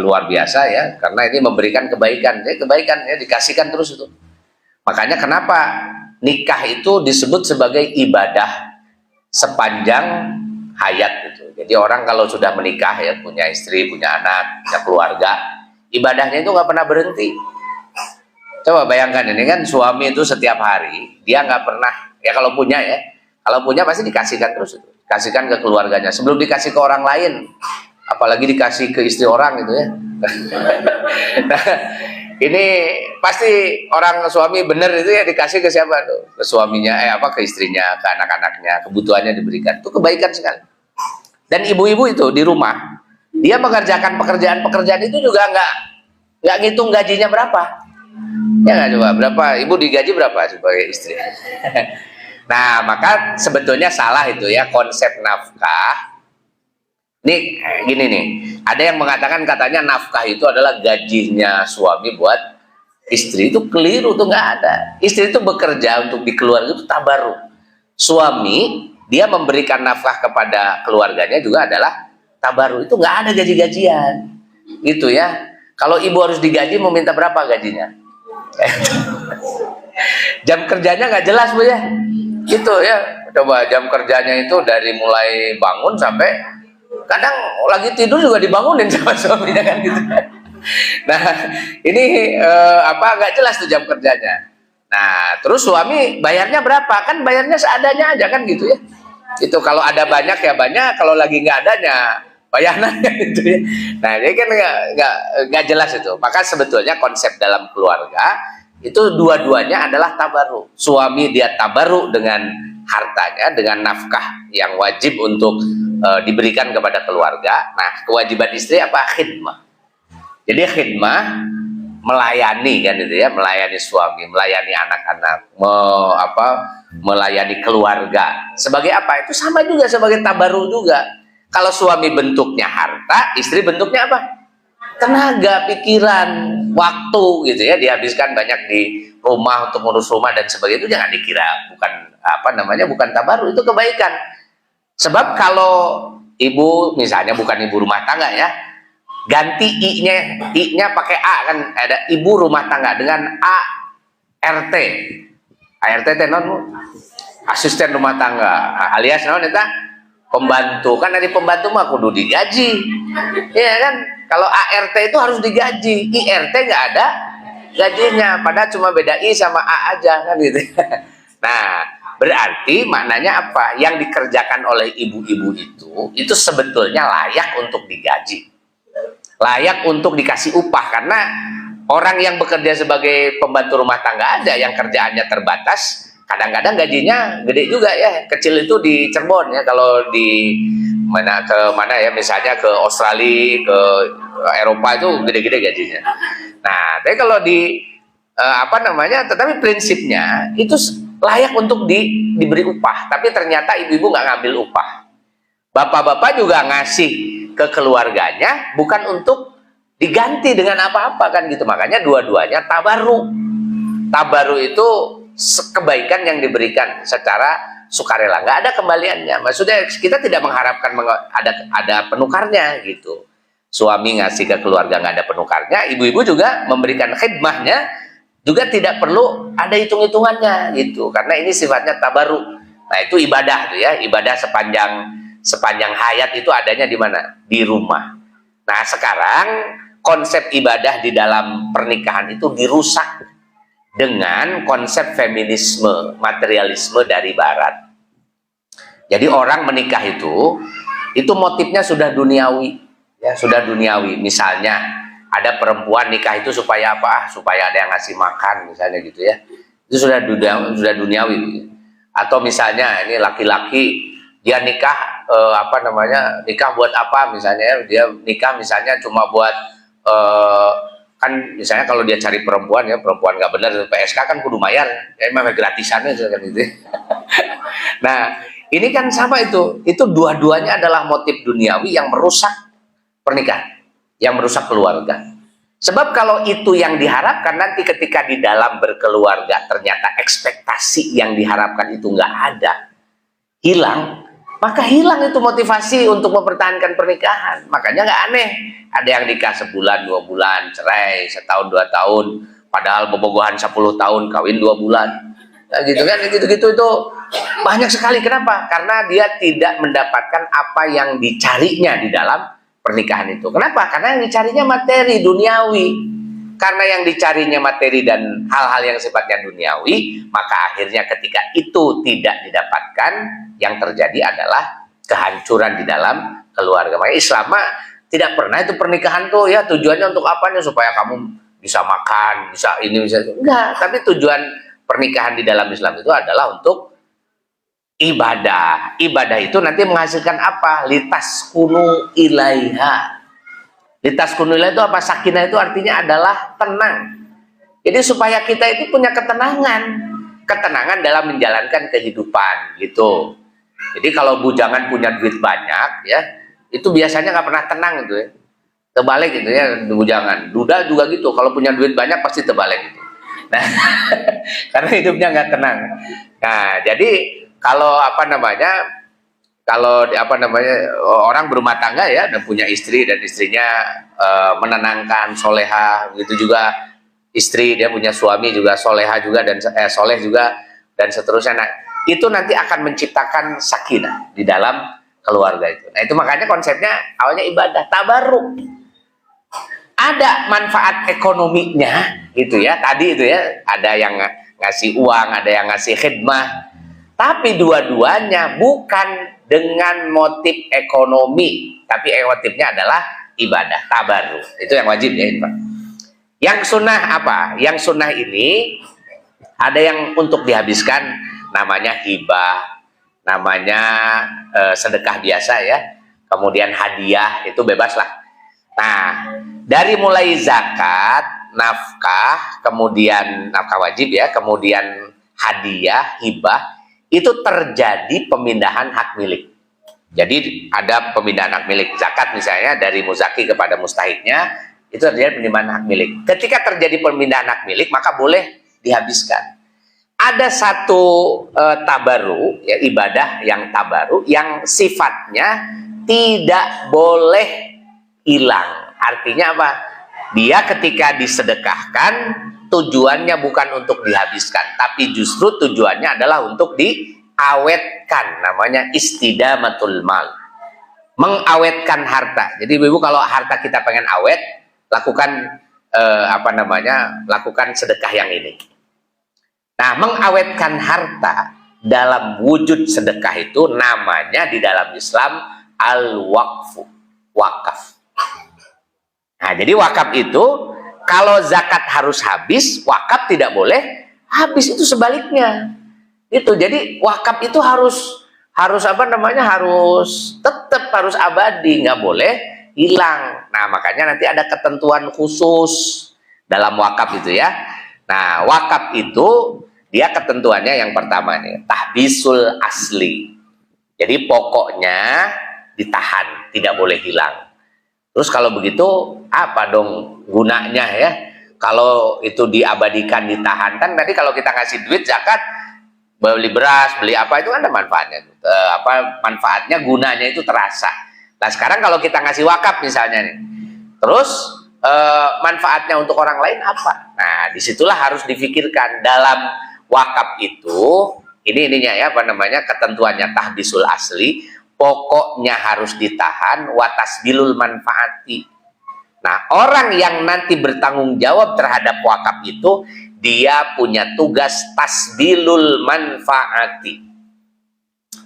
A: luar biasa ya, karena ini memberikan kebaikan, kebaikan ya dikasihkan terus itu. Makanya kenapa nikah itu disebut sebagai ibadah sepanjang hayat gitu. Jadi orang kalau sudah menikah ya, punya istri, punya anak, punya keluarga, ibadahnya itu nggak pernah berhenti. Coba bayangkan, ini kan suami itu setiap hari dia nggak pernah ya, kalau punya ya, kalau punya pasti dikasihkan terus itu, kasihkan ke keluarganya sebelum dikasih ke orang lain, apalagi dikasih ke istri orang gitu ya. Nah, ini pasti orang suami bener itu ya dikasih ke siapa tuh? Ke suaminya, ke istrinya, ke anak-anaknya, kebutuhannya diberikan. Itu kebaikan sekali. Dan ibu-ibu itu di rumah, dia mengerjakan pekerjaan-pekerjaan itu juga nggak ngitung gajinya berapa. Ya nggak, coba berapa? Ibu digaji berapa sebagai istri? Nah, maka sebetulnya salah itu ya konsep nafkah. Ini gini nih, ada yang mengatakan katanya nafkah itu adalah gajinya suami buat istri. Itu keliru, tuh nggak ada. Istri itu bekerja untuk di keluarga itu tabaruk. Suami dia memberikan nafkah kepada keluarganya juga adalah tabaruk. Itu nggak ada gaji-gajian, gitu ya. Kalau ibu harus digaji, mau minta berapa gajinya? Jam kerjanya nggak jelas bu ya, gitu ya. Coba jam kerjanya itu dari mulai bangun sampai kadang lagi tidur juga dibangunin sama suaminya kan gitu. Nah ini nggak jelas tuh jam kerjanya. Nah terus suami bayarnya berapa, kan bayarnya seadanya aja kan gitu ya. Itu kalau ada banyak ya banyak, kalau lagi nggak adanya bayarnya gitu ya. Nah ini kan nggak jelas itu. Maka sebetulnya konsep dalam keluarga itu dua-duanya adalah tabaruk. Suami dia tabaruk dengan hartanya, dengan nafkah yang wajib untuk diberikan kepada keluarga. Nah, kewajiban istri apa? Khidmah. Jadi khidmah melayani kan itu ya, melayani suami, melayani anak-anak, melayani keluarga. Sebagai apa? Itu sama juga sebagai tabaruk juga. Kalau suami bentuknya harta, istri bentuknya apa? Tenaga, pikiran, waktu gitu ya, dihabiskan banyak di rumah untuk ngurus rumah dan sebagainya. Itu jangan dikira bukan tabaruk, itu kebaikan. Sebab kalau ibu misalnya bukan ibu rumah tangga ya, ganti i-nya pakai A kan, ada ibu rumah tangga dengan ART. ART itu asisten rumah tangga, alias eta pembantu. Kan dari pembantu mah kudu digaji. Iya kan? Kalau ART itu harus digaji, IRT nggak ada gajinya, padahal cuma beda I sama A aja kan gitu. Nah, berarti maknanya apa? Yang dikerjakan oleh ibu-ibu itu sebetulnya layak untuk digaji, layak untuk dikasih upah. Karena orang yang bekerja sebagai pembantu rumah tangga ada yang kerjaannya terbatas, kadang-kadang gajinya gede juga ya. Kecil itu di Cirebon ya, kalau di mana ya, misalnya ke Australia, ke Eropa itu gede-gede gajinya. Nah, tapi kalau di tetapi prinsipnya itu layak untuk diberi upah. Tapi ternyata ibu-ibu nggak ngambil upah. Bapak-bapak juga ngasih ke keluarganya bukan untuk diganti dengan apa-apa kan gitu. Makanya dua-duanya tabaruk. Tabaruk itu kebaikan yang diberikan secara sukarela, nggak ada kembaliannya. Maksudnya kita tidak mengharapkan ada penukarnya gitu. Suami ngasih ke keluarga nggak ada penukarnya, ibu-ibu juga memberikan khidmahnya juga tidak perlu ada hitung-hitungannya gitu, karena ini sifatnya tabaruk. Nah itu ibadah tuh ya, ibadah sepanjang hayat itu adanya di mana? Di rumah. Nah sekarang konsep ibadah di dalam pernikahan itu dirusak dengan konsep feminisme, materialisme dari barat. Jadi orang menikah itu motifnya sudah duniawi, ya sudah duniawi. Misalnya ada perempuan nikah itu supaya apa? Supaya ada yang ngasih makan misalnya gitu ya. Itu sudah duniawi. Atau misalnya ini laki-laki dia nikah nikah buat apa misalnya? Dia nikah misalnya cuma buat kan misalnya kalau dia cari perempuan nggak benar PSK kan kudu bayar ya, memang gratisannya kan gitu. Nah ini kan sama itu dua-duanya adalah motif duniawi yang merusak pernikahan, yang merusak keluarga. Sebab kalau itu yang diharapkan, nanti ketika di dalam berkeluarga ternyata ekspektasi yang diharapkan itu nggak ada, hilang, maka hilang itu motivasi untuk mempertahankan pernikahan. Makanya nggak aneh ada yang nikah sebulan 2 bulan cerai, setahun 2 tahun, padahal bobogohan 10 tahun kawin 2 bulan. Nah, gitu kan, gitu-gitu itu banyak sekali. Kenapa? Karena dia tidak mendapatkan apa yang dicarinya di dalam pernikahan itu. Kenapa? Karena yang dicarinya materi, duniawi. Karena yang dicarinya materi dan hal-hal yang sifatnya duniawi, maka akhirnya ketika itu tidak didapatkan, yang terjadi adalah kehancuran di dalam keluarga. Makanya Islam tidak pernah itu pernikahan tuh ya tujuannya untuk apanya, supaya kamu bisa makan, bisa ini, bisa itu. Enggak, tapi tujuan pernikahan di dalam Islam itu adalah untuk ibadah. Ibadah itu nanti menghasilkan apa? Litas kunu ilaiha. Litas kunu ilaiha itu apa? Sakinah itu artinya adalah tenang. Jadi supaya kita itu punya ketenangan dalam menjalankan kehidupan gitu. Jadi kalau bujangan punya duit banyak ya, itu biasanya nggak pernah tenang gitu ya. Terbalik gitu ya bujangan. Duda juga gitu, kalau punya duit banyak pasti terbalik gitu. Nah, karena hidupnya nggak tenang. Nah, jadi kalau orang berumah tangga ya dan punya istri dan istrinya menenangkan, soleha, begitu juga istri dia punya suami juga soleha juga dan soleh juga dan seterusnya. Nah, itu nanti akan menciptakan sakinah di dalam keluarga itu. Nah, itu makanya konsepnya awalnya ibadah tabarruk. Ada manfaat ekonominya gitu ya. Tadi itu ya, ada yang ngasih uang, ada yang ngasih khidmah. Tapi dua-duanya bukan dengan motif ekonomi, tapi motifnya adalah ibadah, tabarruk. Itu yang wajib ya, Pak. Yang sunnah apa? Yang sunnah ini ada yang untuk dihabiskan, namanya hibah, namanya sedekah biasa ya. Kemudian hadiah, itu bebas lah. Nah, dari mulai zakat, nafkah, kemudian nafkah wajib ya, kemudian hadiah, hibah, itu terjadi pemindahan hak milik. Jadi ada pemindahan hak milik. Zakat misalnya dari muzaki kepada mustahiknya, itu terjadi pemindahan hak milik. Ketika terjadi pemindahan hak milik, maka boleh dihabiskan. Ada satu tabaru, ya, ibadah yang tabaru, yang sifatnya tidak boleh hilang. Artinya apa? Dia ketika disedekahkan tujuannya bukan untuk dihabiskan, tapi justru tujuannya adalah untuk diawetkan, namanya istidamatul mal, mengawetkan harta. Jadi ibu kalau harta kita pengen awet, lakukan lakukan sedekah yang ini. Nah, mengawetkan harta dalam wujud sedekah itu namanya di dalam Islam al-waqfu, wakaf. Nah, jadi wakaf itu kalau zakat harus habis, wakaf tidak boleh habis, itu sebaliknya. Itu jadi wakaf itu harus tetap harus abadi, nggak boleh hilang. Nah, makanya nanti ada ketentuan khusus dalam wakaf itu ya. Nah, wakaf itu dia ketentuannya yang pertama nih, tahbisul asli. Jadi pokoknya ditahan, tidak boleh hilang. Terus kalau begitu apa dong gunanya ya? Kalau itu diabadikan, ditahan, kan tadi kalau kita ngasih duit zakat, beli beras, beli apa, itu kan ada manfaatnya. Manfaatnya, gunanya itu terasa. Nah, sekarang kalau kita ngasih wakaf misalnya nih, terus manfaatnya untuk orang lain apa? Nah, disitulah harus difikirkan dalam wakaf itu. Ininya ya, ketentuannya tahbisul asli. Pokoknya harus ditahan, watasbilul manfaati. Nah, orang yang nanti bertanggung jawab terhadap wakaf itu, dia punya tugas tasbilul manfaati.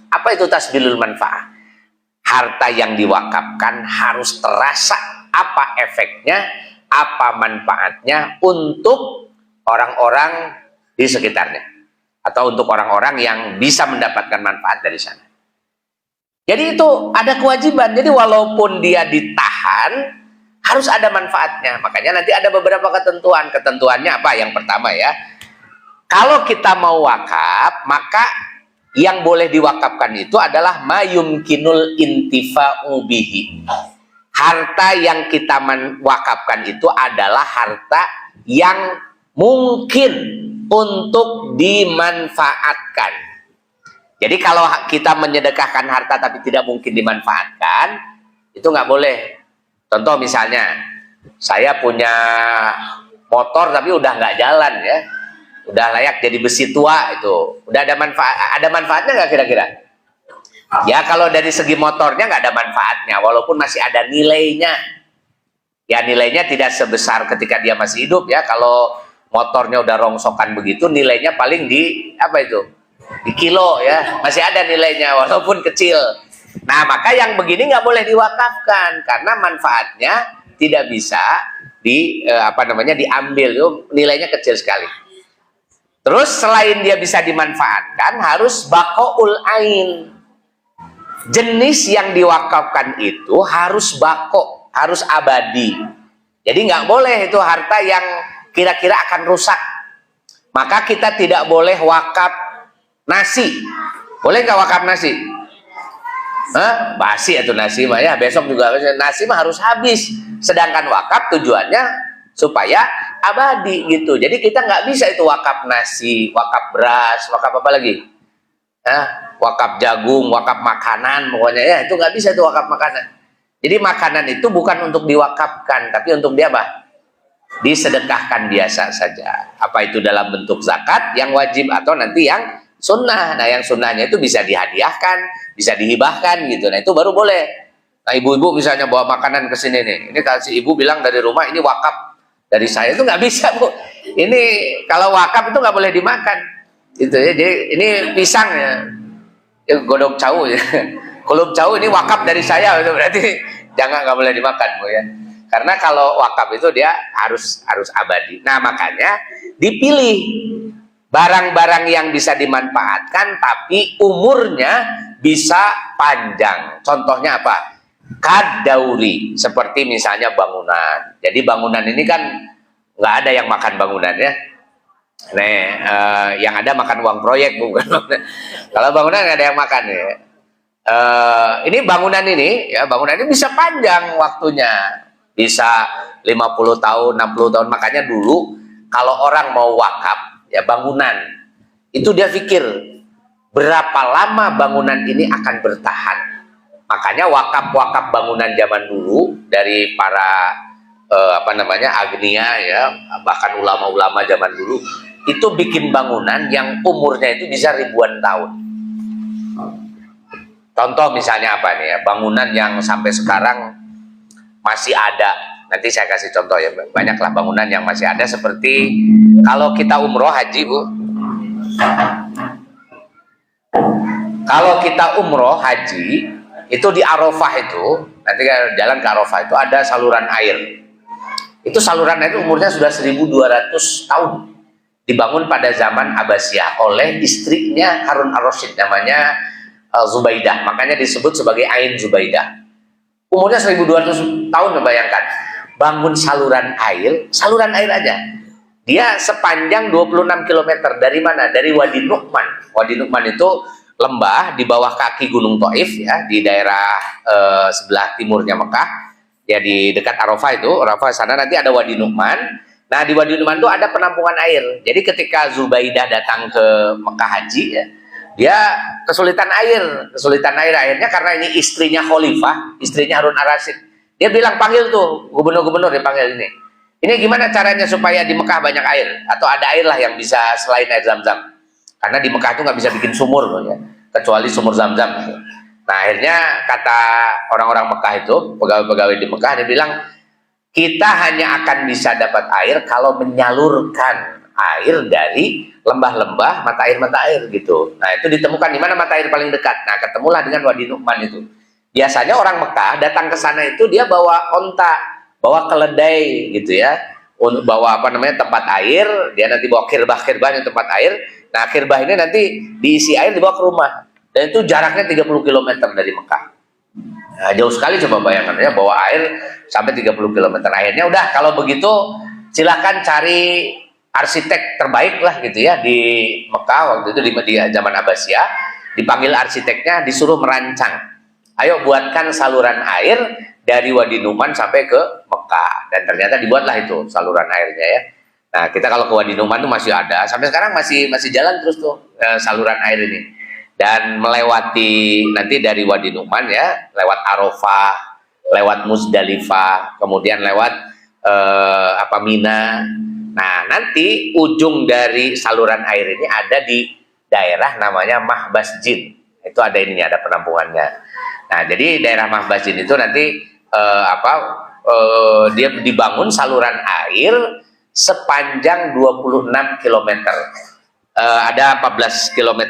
A: Apa itu tasbilul manfaat? Harta yang diwakafkan harus terasa apa efeknya, apa manfaatnya untuk orang-orang di sekitarnya, atau untuk orang-orang yang bisa mendapatkan manfaat dari sana. Jadi itu ada kewajiban. Jadi walaupun dia ditahan, harus ada manfaatnya. Makanya nanti ada beberapa ketentuan. Ketentuannya apa? Yang pertama ya, kalau kita mau wakaf, maka yang boleh diwakafkan itu adalah mayumkinul intifa'u bihi. Harta yang kita wakafkan itu adalah harta yang mungkin untuk dimanfaatkan. Jadi kalau kita menyedekahkan harta tapi tidak mungkin dimanfaatkan, itu nggak boleh. Contoh misalnya, saya punya motor tapi udah nggak jalan ya, udah layak jadi besi tua itu, udah ada manfaatnya nggak kira-kira? Ya kalau dari segi motornya nggak ada manfaatnya, walaupun masih ada nilainya. Ya nilainya tidak sebesar ketika dia masih hidup ya. Kalau motornya udah rongsokan begitu, nilainya paling di apa itu? Di kilo ya, masih ada nilainya walaupun kecil. Nah maka yang begini nggak boleh diwakafkan karena manfaatnya tidak bisa diambil, nilainya kecil sekali. Terus selain dia bisa dimanfaatkan, harus bakoul ain. Jenis yang diwakafkan itu harus bako, harus abadi. Jadi nggak boleh itu harta yang kira-kira akan rusak. Maka kita tidak boleh wakaf nasi. Boleh nggak wakaf nasi? Hah? Basi atau nasi mah ya, besok juga nasi mah harus habis. Sedangkan wakaf tujuannya supaya abadi gitu. Jadi kita nggak bisa itu wakaf nasi, wakaf beras, wakaf apa lagi? Hah? Wakaf jagung, wakaf makanan, pokoknya ya itu nggak bisa itu wakaf makanan. Jadi makanan itu bukan untuk diwakafkan, tapi untuk dia apa? Disedekahkan biasa saja. Apa itu dalam bentuk zakat yang wajib atau nanti yang sunnah. Nah yang sunnahnya itu bisa dihadiahkan, bisa dihibahkan gitu. Nah itu baru boleh. Nah ibu-ibu misalnya bawa makanan ke sini nih, ini kalau si ibu bilang dari rumah ini wakaf dari saya, itu nggak bisa Bu. Ini kalau wakaf itu nggak boleh dimakan. Gitu ya. Jadi ini pisang ya, godok cau ya. Kulub cau ini wakaf dari saya, itu berarti nggak boleh dimakan Bu ya. Karena kalau wakaf itu dia harus abadi. Nah makanya dipilih barang-barang yang bisa dimanfaatkan tapi umurnya bisa panjang. Contohnya apa? Kadauri, seperti misalnya bangunan. Jadi bangunan ini kan nggak ada yang makan bangunan ya. Yang ada makan uang proyek bukan. Kalau bangunan nggak ada yang makan ya. Ini bangunan ini ya, bangunan ini bisa panjang waktunya. Bisa 50 tahun, 60 tahun. Makanya dulu kalau orang mau wakaf ya bangunan, itu dia pikir berapa lama bangunan ini akan bertahan. Makanya wakaf-wakaf bangunan zaman dulu dari para agnia ya, bahkan ulama-ulama zaman dulu itu bikin bangunan yang umurnya itu bisa ribuan tahun. Contoh misalnya apa nih ya, bangunan yang sampai sekarang masih ada. Nanti saya kasih contoh ya, banyaklah bangunan yang masih ada seperti kalau kita umroh haji Bu. Kalau kita umroh haji itu di Arafah itu, nanti jalan ke Arafah itu ada saluran air. Itu saluran air umurnya sudah 1200 tahun. Dibangun pada zaman Abbasiyah oleh istrinya Harun ar-Rasyid, namanya Zubaidah. Makanya disebut sebagai Ain Zubaidah. Umurnya 1200 tahun, bayangkan. Bangun saluran air aja. Dia sepanjang 26 km. Dari mana? Dari Wadi Nu'man. Wadi Nu'man itu lembah di bawah kaki Gunung Thaif ya, di daerah sebelah timurnya Mekah. Ya di dekat Arafah itu, Arafah sana nanti ada Wadi Nu'man. Nah di Wadi Nu'man itu ada penampungan air. Jadi ketika Zubaidah datang ke Mekah haji ya, dia kesulitan air akhirnya karena ini istrinya Khalifah, istrinya Harun ar-Rasyid. Dia bilang panggil tuh gubernur-gubernur, dipanggil ini gimana caranya supaya di Mekah banyak air atau ada air lah yang bisa selain air Zam-Zam, karena di Mekah itu nggak bisa bikin sumur ya, kecuali sumur Zam-Zam. Nah akhirnya kata orang-orang Mekah itu, pegawai-pegawai di Mekah, dia bilang kita hanya akan bisa dapat air kalau menyalurkan air dari lembah-lembah, mata air gitu. Nah itu ditemukan di mana mata air paling dekat. Nah ketemulah dengan Wadi Nu'man itu. Biasanya orang Mekah datang ke sana itu dia bawa onta, bawa keledai gitu ya, bawa tempat air. Dia nanti bawa kirbah yang tempat air. Nah kirbah ini nanti diisi air dibawa ke rumah. Dan itu jaraknya 30 km dari Mekah. Nah, jauh sekali, coba bayangkan ya, bawa air sampai 30 km. Akhirnya udah kalau begitu silakan cari arsitek terbaik lah gitu ya di Mekah waktu itu di zaman Abbasiyah. Dipanggil arsiteknya, disuruh merancang. Ayo buatkan saluran air dari Wadi Nu'man sampai ke Mekah. Dan ternyata dibuatlah itu saluran airnya ya. Nah kita kalau ke Wadi Nu'man itu masih ada, sampai sekarang masih jalan terus tuh saluran air ini. dan melewati nanti dari Wadi Nu'man ya, lewat Arafah, lewat Muzdalifah, kemudian lewat Mina. Nah, nanti ujung dari saluran air ini ada di daerah namanya Mahbas Jin. Itu ada ininya, ada penampungannya. Nah, jadi daerah Mahbas Jin itu nanti dia dibangun saluran air sepanjang 26 km. Ada 14 km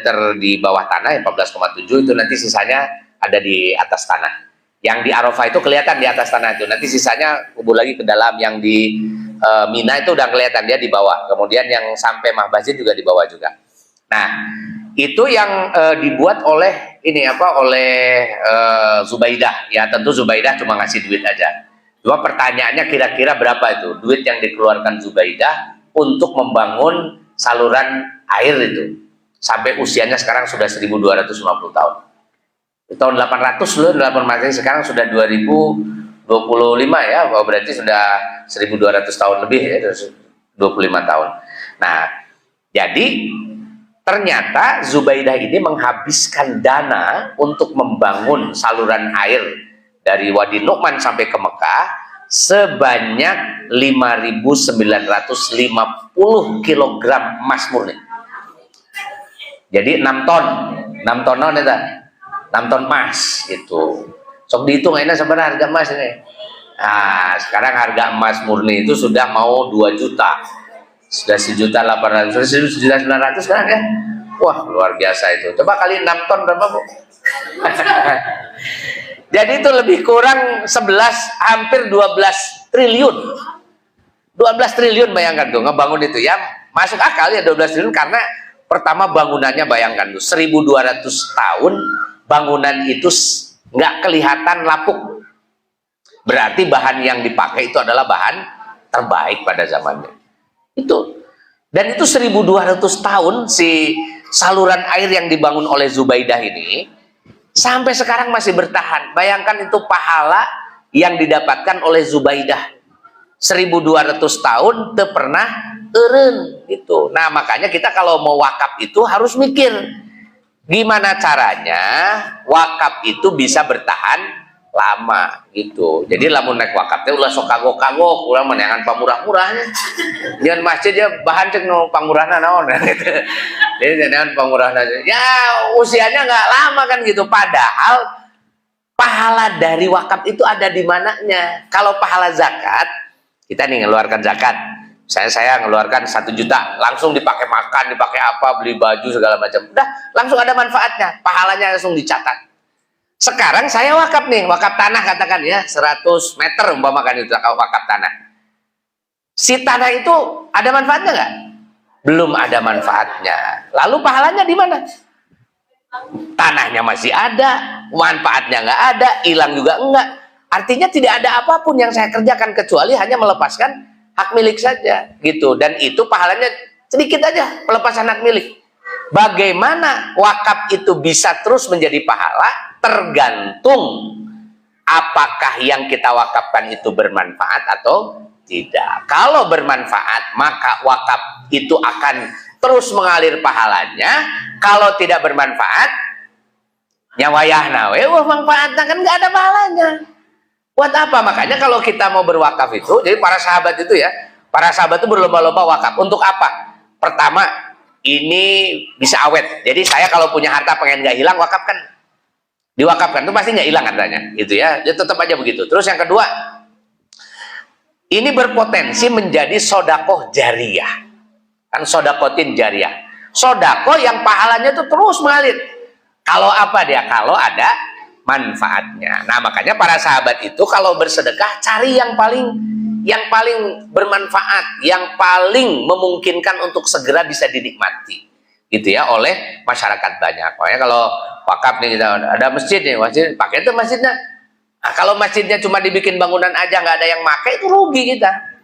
A: di bawah tanah, 14,7 itu nanti sisanya ada di atas tanah. Yang di Arafah itu kelihatan di atas tanah itu. Nanti sisanya kubur lagi ke dalam. Yang di Mina itu udah kelihatan dia di bawah. Kemudian yang sampai Mahbazin juga di bawah juga. Nah, itu yang dibuat oleh Zubaidah. Ya tentu Zubaidah cuma ngasih duit aja. Cuma pertanyaannya kira-kira berapa itu duit yang dikeluarkan Zubaidah untuk membangun saluran air itu. Sampai usianya sekarang sudah 1250 tahun. Tahun 800 loh, 800 sekarang sudah 2025 ya, berarti sudah 1200 tahun lebih ya, 25 tahun. Nah, jadi ternyata Zubaidah ini menghabiskan dana untuk membangun saluran air dari Wadi Nu'man sampai ke Mekah sebanyak 5.950 kg emas murni. Jadi 6 ton, 6 tonon itu. 6 ton emas gitu. Sok dihitung ini sebenarnya harga emas ini. Nah, sekarang harga emas murni itu sudah mau 2 juta. Sudah 1.800.000, sudah 1.900.000 sekarang ya. Wah, luar biasa itu. Coba kali 6 ton berapa, Bu? Jadi itu lebih kurang 11 hampir 12 triliun. 12 triliun bayangkan tuh ngebangun itu ya. Masuk akal ya 12 triliun karena pertama bangunannya bayangkan tuh 1.200 tahun bangunan itu nggak kelihatan lapuk. Berarti bahan yang dipakai itu adalah bahan terbaik pada zamannya. Itu. Dan itu 1.200 tahun si saluran air yang dibangun oleh Zubaidah ini sampai sekarang masih bertahan. Bayangkan itu pahala yang didapatkan oleh Zubaidah. 1.200 tahun itu pernah eureun gitu. Nah, makanya kita kalau mau wakaf itu harus mikir gimana caranya wakaf itu bisa bertahan lama gitu. Jadi lamun naik wakaf teh ulah sok kagok-kagok, ulah menangan pamurah-murahnya. Jangan masjid ya bahan cek no pamurahna naon gitu. Jadi jangan pamurahna. Ya usianya nggak lama kan gitu. Padahal pahala dari wakaf itu ada di mananya. Kalau pahala zakat, kita nih ngeluarkan zakat. Saya ngeluarkan 1 juta, langsung dipakai makan, dipakai apa, beli baju segala macam. Udah, langsung ada manfaatnya, pahalanya langsung dicatat. Sekarang saya wakaf nih, wakaf tanah katakan ya, 100 meter umpamakan itu wakaf tanah. Si tanah itu ada manfaatnya nggak? Belum ada manfaatnya. Lalu pahalanya di mana? Tanahnya masih ada, manfaatnya nggak ada, hilang juga enggak. Artinya tidak ada apapun yang saya kerjakan kecuali hanya melepaskan hak milik saja gitu, dan itu pahalanya sedikit aja pelepasan hak milik. Bagaimana wakaf itu bisa terus menjadi pahala tergantung apakah yang kita wakafkan itu bermanfaat atau tidak. Kalau bermanfaat maka wakaf itu akan terus mengalir pahalanya. Kalau tidak bermanfaat nyawayah nawe manfaatnya kan nggak ada pahalanya. Buat apa? Makanya kalau kita mau berwakaf itu, jadi para sahabat itu ya, para sahabat itu berlomba-lomba wakaf. Untuk apa? Pertama, ini bisa awet. Jadi saya kalau punya harta pengen nggak hilang, wakafkan. Diwakafkan itu pasti nggak hilang hartanya, gitu ya. Dia tetap aja begitu. Terus yang kedua, ini berpotensi menjadi sodakoh jariyah. Kan sodakotin jariyah. Sodakoh yang pahalanya itu terus mengalir. Kalau apa dia? Kalau ada manfaatnya. Nah, makanya para sahabat itu kalau bersedekah cari yang paling bermanfaat, yang paling memungkinkan untuk segera bisa dinikmati, gitu ya, oleh masyarakat banyak. Makanya kalau wakaf nih kita ada masjid nih, masjid pakai itu masjidnya. Nah, kalau masjidnya cuma dibikin bangunan aja nggak ada yang pakai itu rugi kita.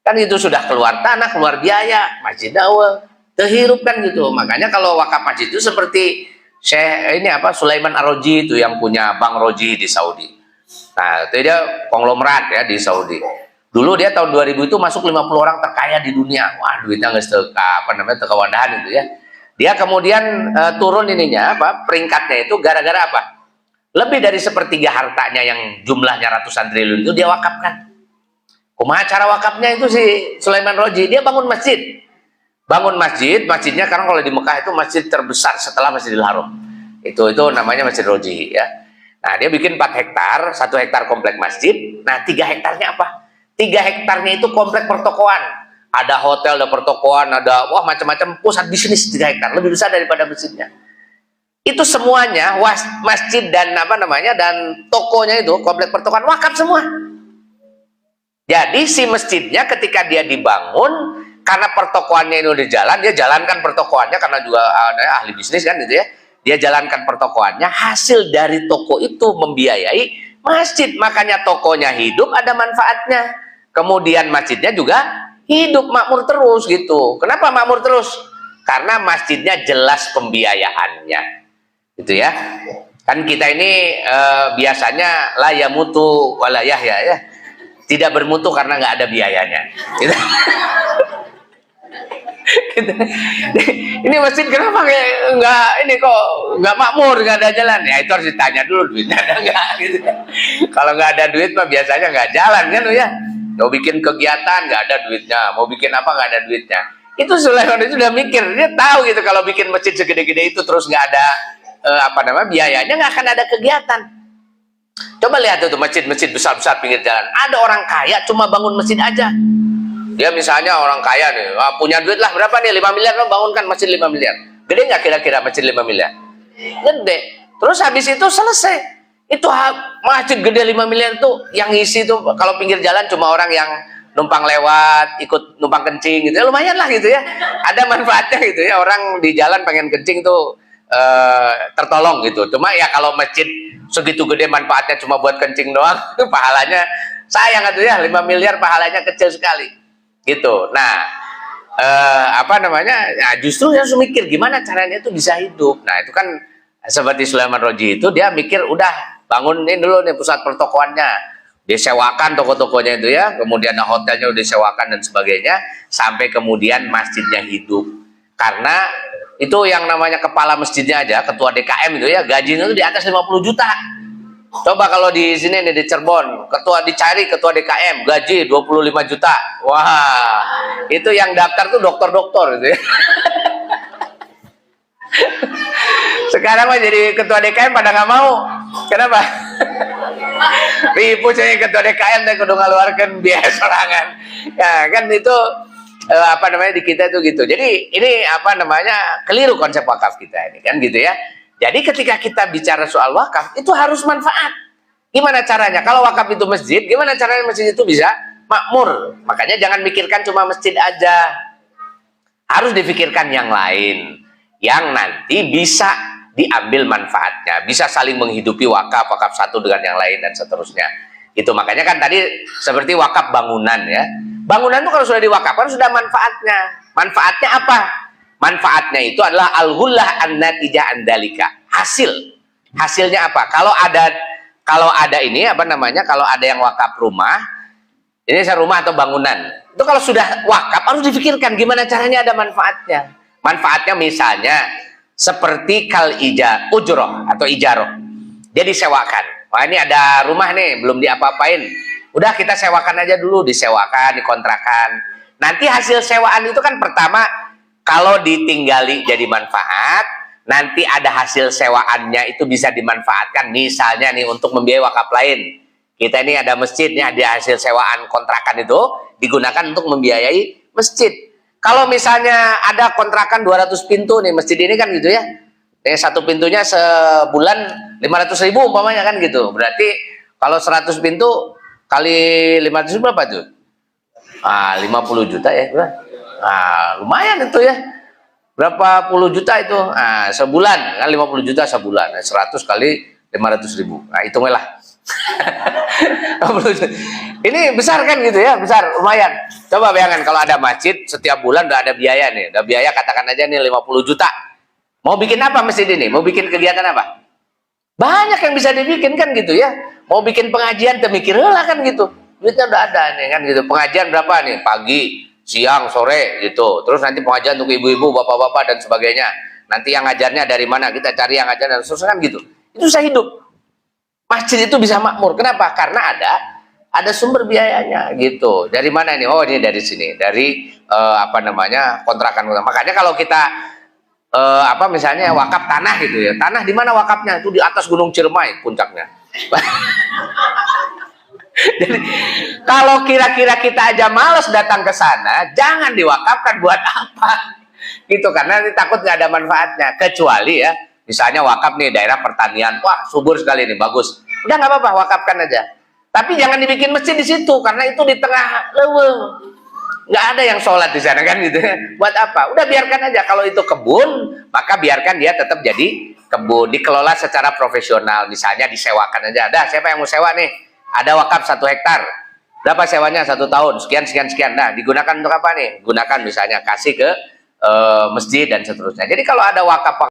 A: Kan itu sudah keluar tanah, keluar biaya, masjid awal, terhirup kan gitu. Makanya kalau wakaf masjid itu seperti Sulaiman Ar-Roji itu yang punya Bank Roji di Saudi. Nah, itu dia konglomerat ya di Saudi. Dulu dia tahun 2000 itu masuk 50 orang terkaya di dunia. Wah, duitnya nggak seteka, teka wadahan itu ya. Dia kemudian turun ininya apa peringkatnya itu gara-gara apa? Lebih dari sepertiga hartanya yang jumlahnya ratusan triliun itu dia wakafkan. Kumaha cara wakafnya itu si Sulaiman Roji, dia bangun masjid. Bangun masjid, masjidnya karena kalau di Mekah itu masjid terbesar setelah Masjidil Haram. Itu namanya Masjid Roji ya. Nah, dia bikin 4 hektar, 1 hektar komplek masjid. Nah, 3 hektarnya apa? 3 hektarnya itu komplek pertokoan. Ada hotel, ada pertokoan, ada wah macam-macam pusat bisnis 3 hektar, lebih besar daripada masjidnya. Itu semuanya masjid dan apa namanya dan tokonya itu komplek pertokoan wakaf semua. Jadi si masjidnya ketika dia dibangun karena pertokoannya ini udah jalan, dia jalankan pertokoannya karena juga ahli bisnis kan gitu ya. Dia jalankan pertokoannya, hasil dari toko itu membiayai masjid, makanya tokonya hidup ada manfaatnya. Kemudian masjidnya juga hidup makmur terus gitu. Kenapa makmur terus? Karena masjidnya jelas pembiayaannya. Gitu ya. Kan kita ini biasanya la yamutu wala yahya ya. Tidak bermutu karena nggak ada biayanya. Gitu. Ini masjid kenapa nggak ini kok nggak makmur, nggak ada jalan ya, itu harus ditanya dulu duitnya ada nggak gitu. Kalau nggak ada duit mah biasanya nggak jalan kan ya. Mau bikin kegiatan nggak ada duitnya, mau bikin apa nggak ada duitnya. Itu Sulaiman itu sudah mikir, dia tahu gitu kalau bikin masjid segede-gede itu terus nggak ada biayanya, nggak akan ada kegiatan. Coba lihat tuh masjid-masjid besar-besar pinggir jalan, ada orang kaya cuma bangun masjid aja. Dia misalnya orang kaya nih, punya duit lah berapa nih, 5 miliar lo bangunkan masjid 5 miliar. Gede nggak kira-kira masjid 5 miliar? Gede. Terus habis itu selesai. Itu masjid gede 5 miliar tuh yang isi tuh kalau pinggir jalan cuma orang yang numpang lewat, ikut numpang kencing gitu ya, lumayan lah gitu ya. Ada manfaatnya gitu ya, orang di jalan pengen kencing tuh tertolong gitu. Cuma ya kalau masjid segitu gede manfaatnya cuma buat kencing doang, pahalanya sayang gitu ya, 5 miliar pahalanya kecil sekali. Gitu. Nah, apa namanya? Nah, justru harus mikir gimana caranya itu bisa hidup. Nah, itu kan seperti Sulaiman Roji itu dia mikir udah bangunin dulu nih pusat pertokoannya. Disewakan toko-tokonya itu ya, kemudian hotelnya udah disewakan dan sebagainya sampai kemudian masjidnya hidup. Karena itu yang namanya kepala masjidnya aja, ketua DKM itu ya, gajinya itu di atas 50 juta. Coba kalau di sini nih di Cirebon, dicari ketua DKM, gaji 25 juta. Wah, itu yang daftar tuh dokter-dokter gitu ya. Sekarang mah jadi ketua DKM pada nggak mau. Kenapa? Ribu saya ketua DKM dan kudu ngaluarkeun biaya sorangan. Ya, kan itu apa namanya di kita itu gitu. Jadi ini apa namanya keliru konsep wakaf kita ini kan gitu ya. Jadi ketika kita bicara soal wakaf, itu harus manfaat. Gimana caranya? Kalau wakaf itu masjid, gimana caranya masjid itu bisa makmur? Makanya jangan mikirkan cuma masjid aja. Harus dipikirkan yang lain. Yang nanti bisa diambil manfaatnya. Bisa saling menghidupi wakaf satu dengan yang lain dan seterusnya. Itu makanya kan tadi seperti wakaf bangunan ya. Bangunan itu kalau sudah diwakafkan sudah manfaatnya. Manfaatnya apa? Manfaatnya itu adalah al-hullah an-natijah andalika. Hasilnya apa? Kalau ada ini apa namanya? Kalau ada yang wakaf rumah, ini rumah atau bangunan. Itu kalau sudah wakaf harus dipikirkan gimana caranya ada manfaatnya. Manfaatnya misalnya seperti ujroh atau ijaroh. Dia disewakan. Wah, ini ada rumah nih belum diapa-apain. Udah kita sewakan aja dulu, disewakan, dikontrakan. Nanti hasil sewaan itu kan pertama kalau ditinggali jadi manfaat, nanti ada hasil sewaannya itu bisa dimanfaatkan. Misalnya nih untuk membiayai wakaf lain. Kita ini ada masjidnya, ada hasil sewaan kontrakan itu digunakan untuk membiayai masjid. Kalau misalnya ada kontrakan 200 pintu nih masjid ini kan gitu ya. Satu pintunya sebulan 500.000 umpamanya kan gitu. Berarti kalau 100 pintu kali 500 berapa tuh? 50 juta ya. Lumayan itu ya. Berapa puluh juta itu? Sebulan kan 50 juta sebulan. 100 kali 500.000. Nah, hitunglah. Ini besar kan gitu ya, besar, lumayan. Coba bayangkan kalau ada masjid setiap bulan udah ada biaya nih. Udah biaya katakan aja nih 50 juta. Mau bikin apa masjid ini? Mau bikin kegiatan apa? Banyak yang bisa dibikin kan gitu ya. Mau bikin pengajian, mikir lah kan gitu. Duitnya udah ada nih kan gitu. Pengajian berapa nih? Pagi siang, sore gitu. Terus nanti pengajian untuk ibu-ibu, bapak-bapak dan sebagainya. Nanti yang ngajarnya dari mana, kita cari yang ngajar dan seterusnya kan gitu. Itu bisa hidup. Masjid itu bisa makmur. Kenapa? Karena ada sumber biayanya gitu. Dari mana ini? Oh, ini dari sini. Dari apa namanya? Kontrakan. Makanya kalau kita misalnya wakaf tanah gitu ya. Tanah di mana wakafnya? Itu di atas Gunung Ciremai puncaknya. Jadi kalau kira-kira kita aja males datang ke sana, jangan diwakafkan. Buat apa? Gitu, karena nanti takut nggak ada manfaatnya. Kecuali ya, misalnya wakaf nih daerah pertanian, wah subur sekali nih, bagus. Udah nggak apa-apa, wakafkan aja. Tapi jangan dibikin masjid di situ, karena itu di tengah leweng. Nggak ada yang sholat di sana kan gitu. Buat apa? Udah biarkan aja. Kalau itu kebun, maka biarkan dia tetap jadi kebun, dikelola secara profesional. Misalnya disewakan aja. Dah, siapa yang mau sewa nih? Ada wakaf 1 hektar. Berapa sewanya 1 tahun? Sekian, sekian, sekian. Nah, digunakan untuk apa nih? Gunakan misalnya kasih ke masjid dan seterusnya. Jadi kalau ada wakaf